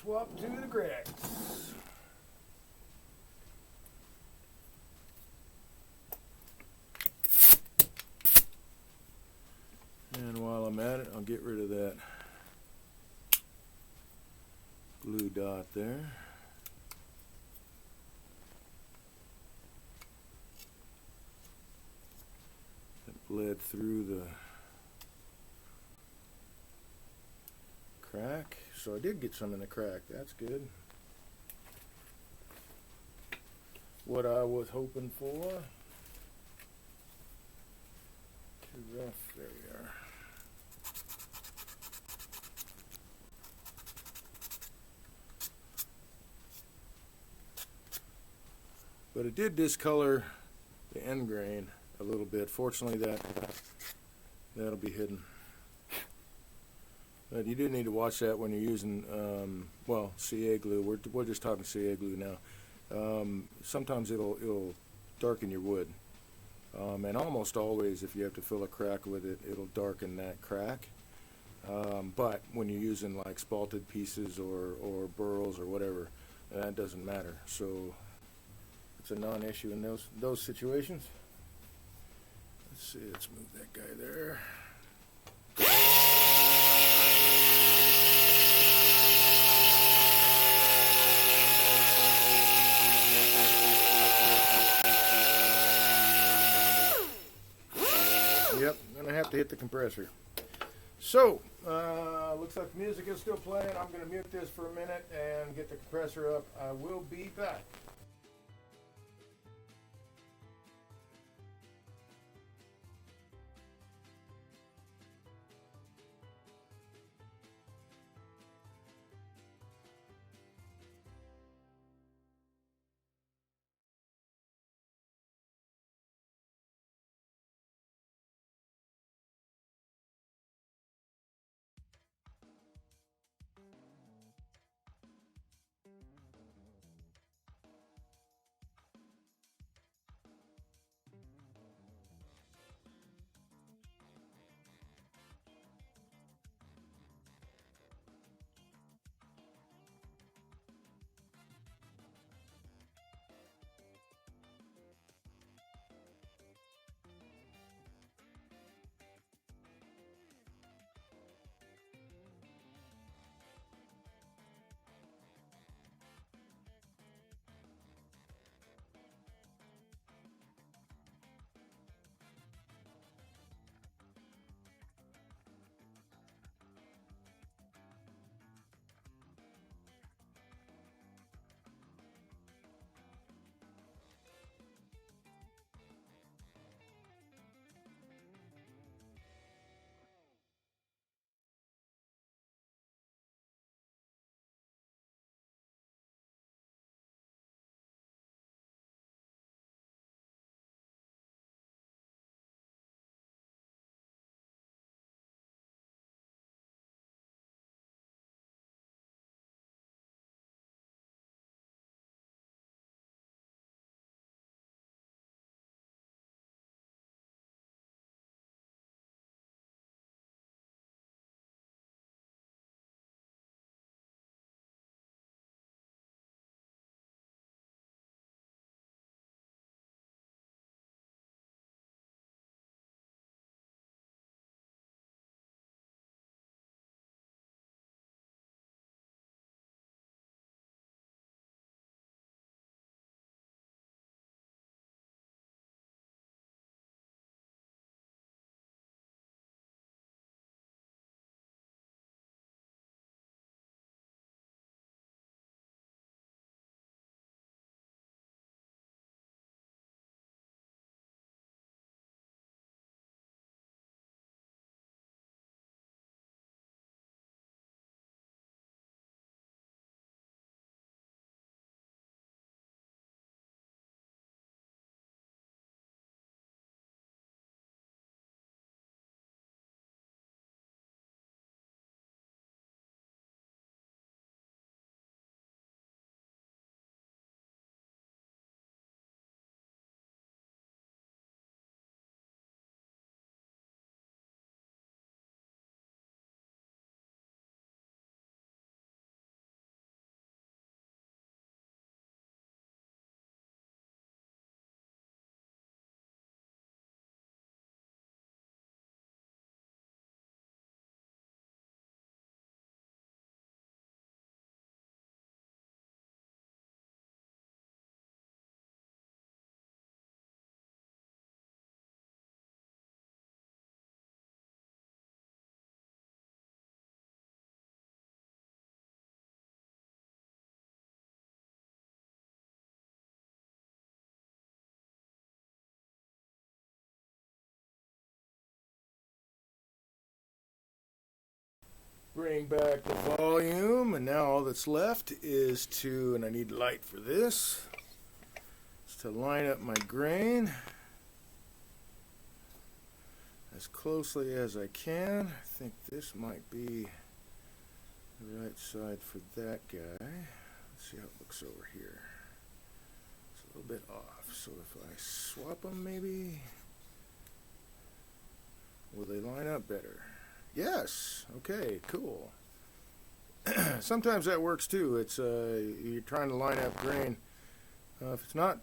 Swap to the grass. And while I'm at it, I'll get rid of that blue dot there. It bled through the crack. So I did get some in the crack. That's good. What I was hoping for. Too rough. There we are. But it did discolor the end grain a little bit. Fortunately, that'll be hidden. But you do need to watch that when you're using, well, CA glue. We're just talking CA glue now. Sometimes it'll darken your wood. And almost always, if you have to fill a crack with it, it'll darken that crack. But when you're using like spalted pieces or burls or whatever, that doesn't matter. So it's a non-issue in those situations. Let's see, let's move that guy there. Yep, gonna have to hit the compressor. So, looks like the music is still playing. I'm gonna mute this for a minute and get the compressor up. I will be back. Bring back the volume, and now all that's left is to, and I need light for this, is to line up my grain as closely as I can. I think this might be the right side for that guy. Let's see how it looks over here. It's a little bit off, so if I swap them maybe. Will they line up better? Yes. Okay, cool. Sometimes that works too. It's you're trying to line up grain. If it's not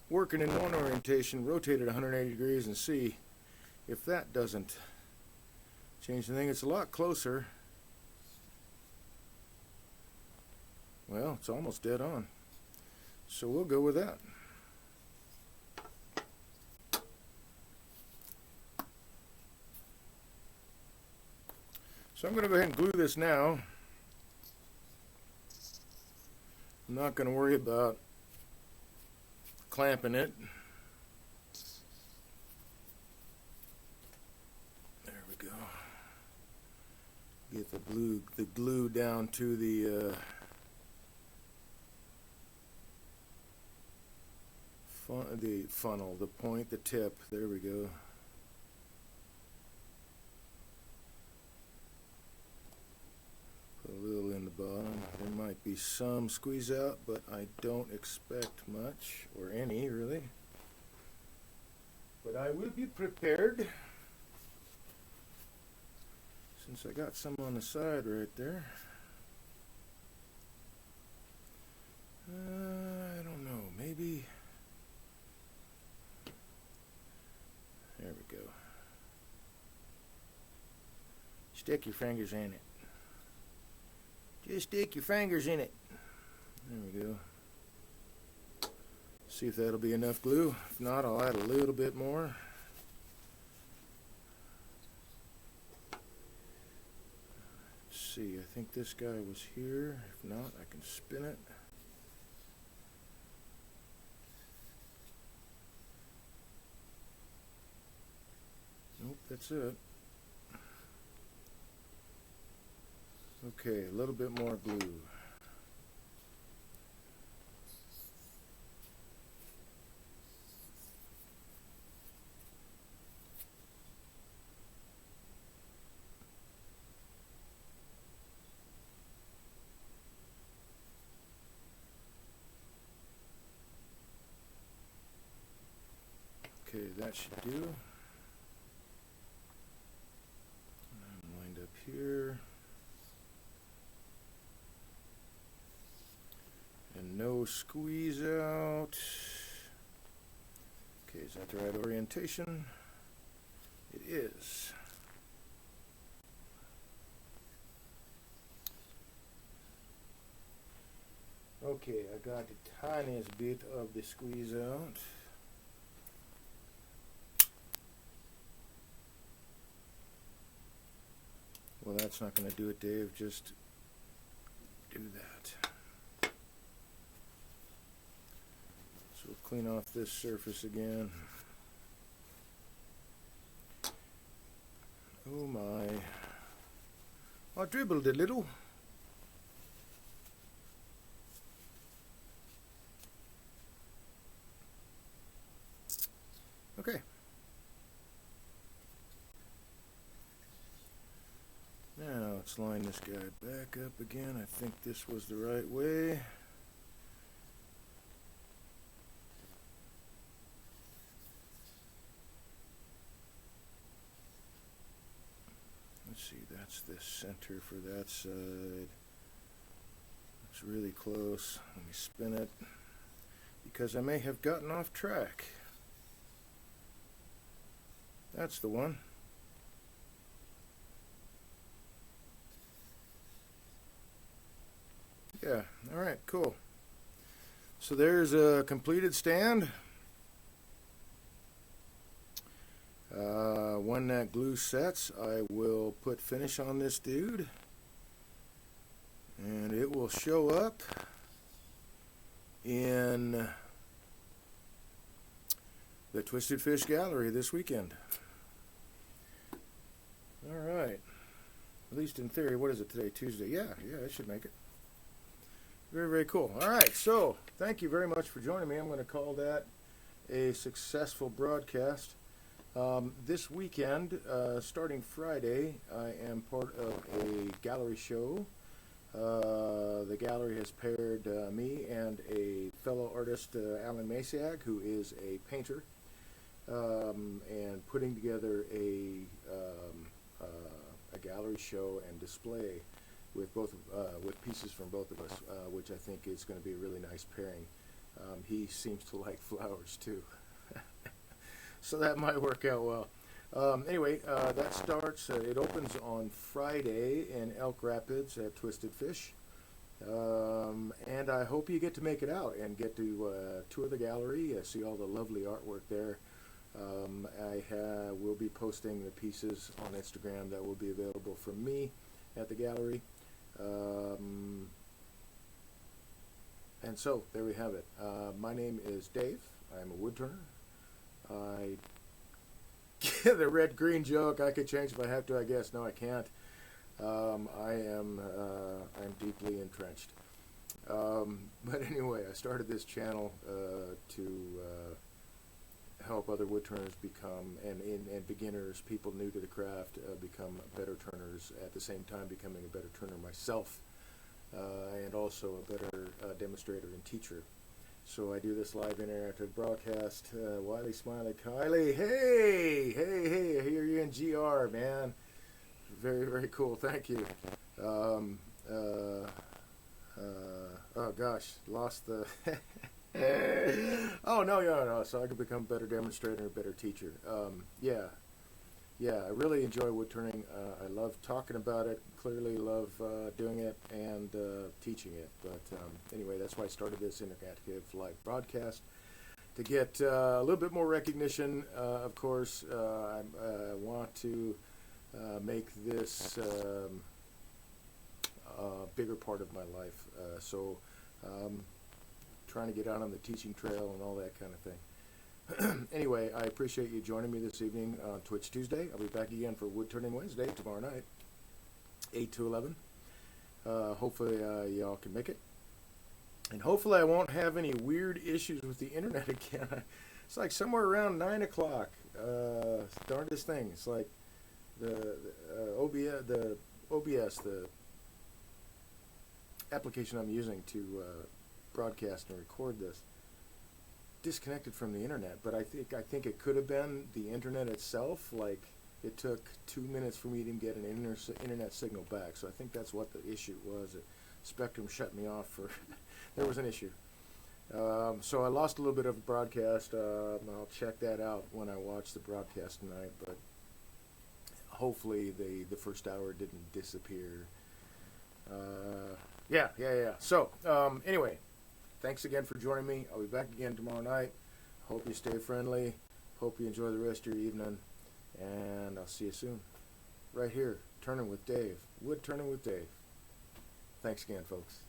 working in one orientation, rotate it 180 degrees and see if that doesn't change the thing. It's a lot closer. Well, it's almost dead on. So we'll go with that. So I'm going to go ahead and glue this now. I'm not going to worry about clamping it. There we go. Get the glue down to the funnel, the point, the tip. There we go. Put a little in the bottom. There might be some squeeze out, but I don't expect much, or any really. But I will be prepared, since I got some on the side right there. I don't know, maybe. There we go. Stick your fingers in it. Just stick your fingers in it. There we go. See if that'll be enough glue. If not, I'll add a little bit more. Let's see, I think this guy was here. If not, I can spin it. Nope, that's it. Okay, a little bit more glue. Okay, that should do. I'm lined up here. And no squeeze out. Okay, is that the right orientation? It is. Okay, I got the tiniest bit of the squeeze out. Well, that's not going to do it, Dave. Just do that. So we'll clean off this surface again. Oh my. I dribbled a little. Okay. Now let's line this guy back up again. I think this was the right way. Let's see, that's the center for that side. It's really close. Let me spin it, because I may have gotten off track. That's the one. Yeah, alright, cool. So there's a completed stand. When that glue sets, I will put finish on this dude, and it will show up in the Twisted Fish Gallery this weekend. Alright, at least in theory. What is it today? Tuesday? Yeah, I should make it. Very, very cool. Alright, so thank you very much for joining me. I'm going to call that a successful broadcast. This weekend, starting Friday, I am part of a gallery show. The gallery has paired me and a fellow artist, Alan Masiak, who is a painter. and putting together a gallery show and display with with pieces from both of us, which I think is going to be a really nice pairing. He seems to like flowers too, so that might work out well. Anyway, that starts. It opens on Friday in Elk Rapids at Twisted Fish. And I hope you get to make it out and get to tour the gallery, see all the lovely artwork there. Will be posting the pieces on Instagram that will be available from me at the gallery. And so there we have it. My name is Dave. I'm a woodturner. I the red-green joke. I could change if I have to, I guess. No, I can't. I'm deeply entrenched. But anyway, I started this channel to help other woodturners become, and beginners, people new to the craft, become better turners, at the same time becoming a better turner myself, and also a better demonstrator and teacher. So I do this live interactive broadcast. Wiley Smiley Kylie, hey, I hear you in GR, man. Very, very cool. Thank you. Oh gosh, lost the. Oh no. So I can become a better demonstrator, a better teacher. I really enjoy woodturning. I love talking about it. Clearly love doing it and teaching it. But anyway, that's why I started this interactive live broadcast, to get a little bit more recognition. Of course, I want to make this a bigger part of my life. So trying to get out on the teaching trail and all that kind of thing. Anyway, I appreciate you joining me this evening on Twitch Tuesday. I'll be back again for Woodturning Wednesday tomorrow night, 8 to 11. Hopefully y'all can make it. And hopefully I won't have any weird issues with the internet again. It's like somewhere around 9 o'clock. Darndest thing. It's like the OBS, the application I'm using to broadcast and record this, disconnected from the internet. But I think it could have been the internet itself. Like, it took 2 minutes for me to get an internet signal back. So I think that's what the issue was. Spectrum shut me off for there was an issue. So I lost a little bit of the broadcast. I'll check that out when I watch the broadcast tonight. But hopefully the first hour didn't disappear. Yeah. So anyway, thanks again for joining me. I'll be back again tomorrow night. Hope you stay friendly. Hope you enjoy the rest of your evening. And I'll see you soon. Right here, Turning with Dave. Wood Turning with Dave. Thanks again, folks.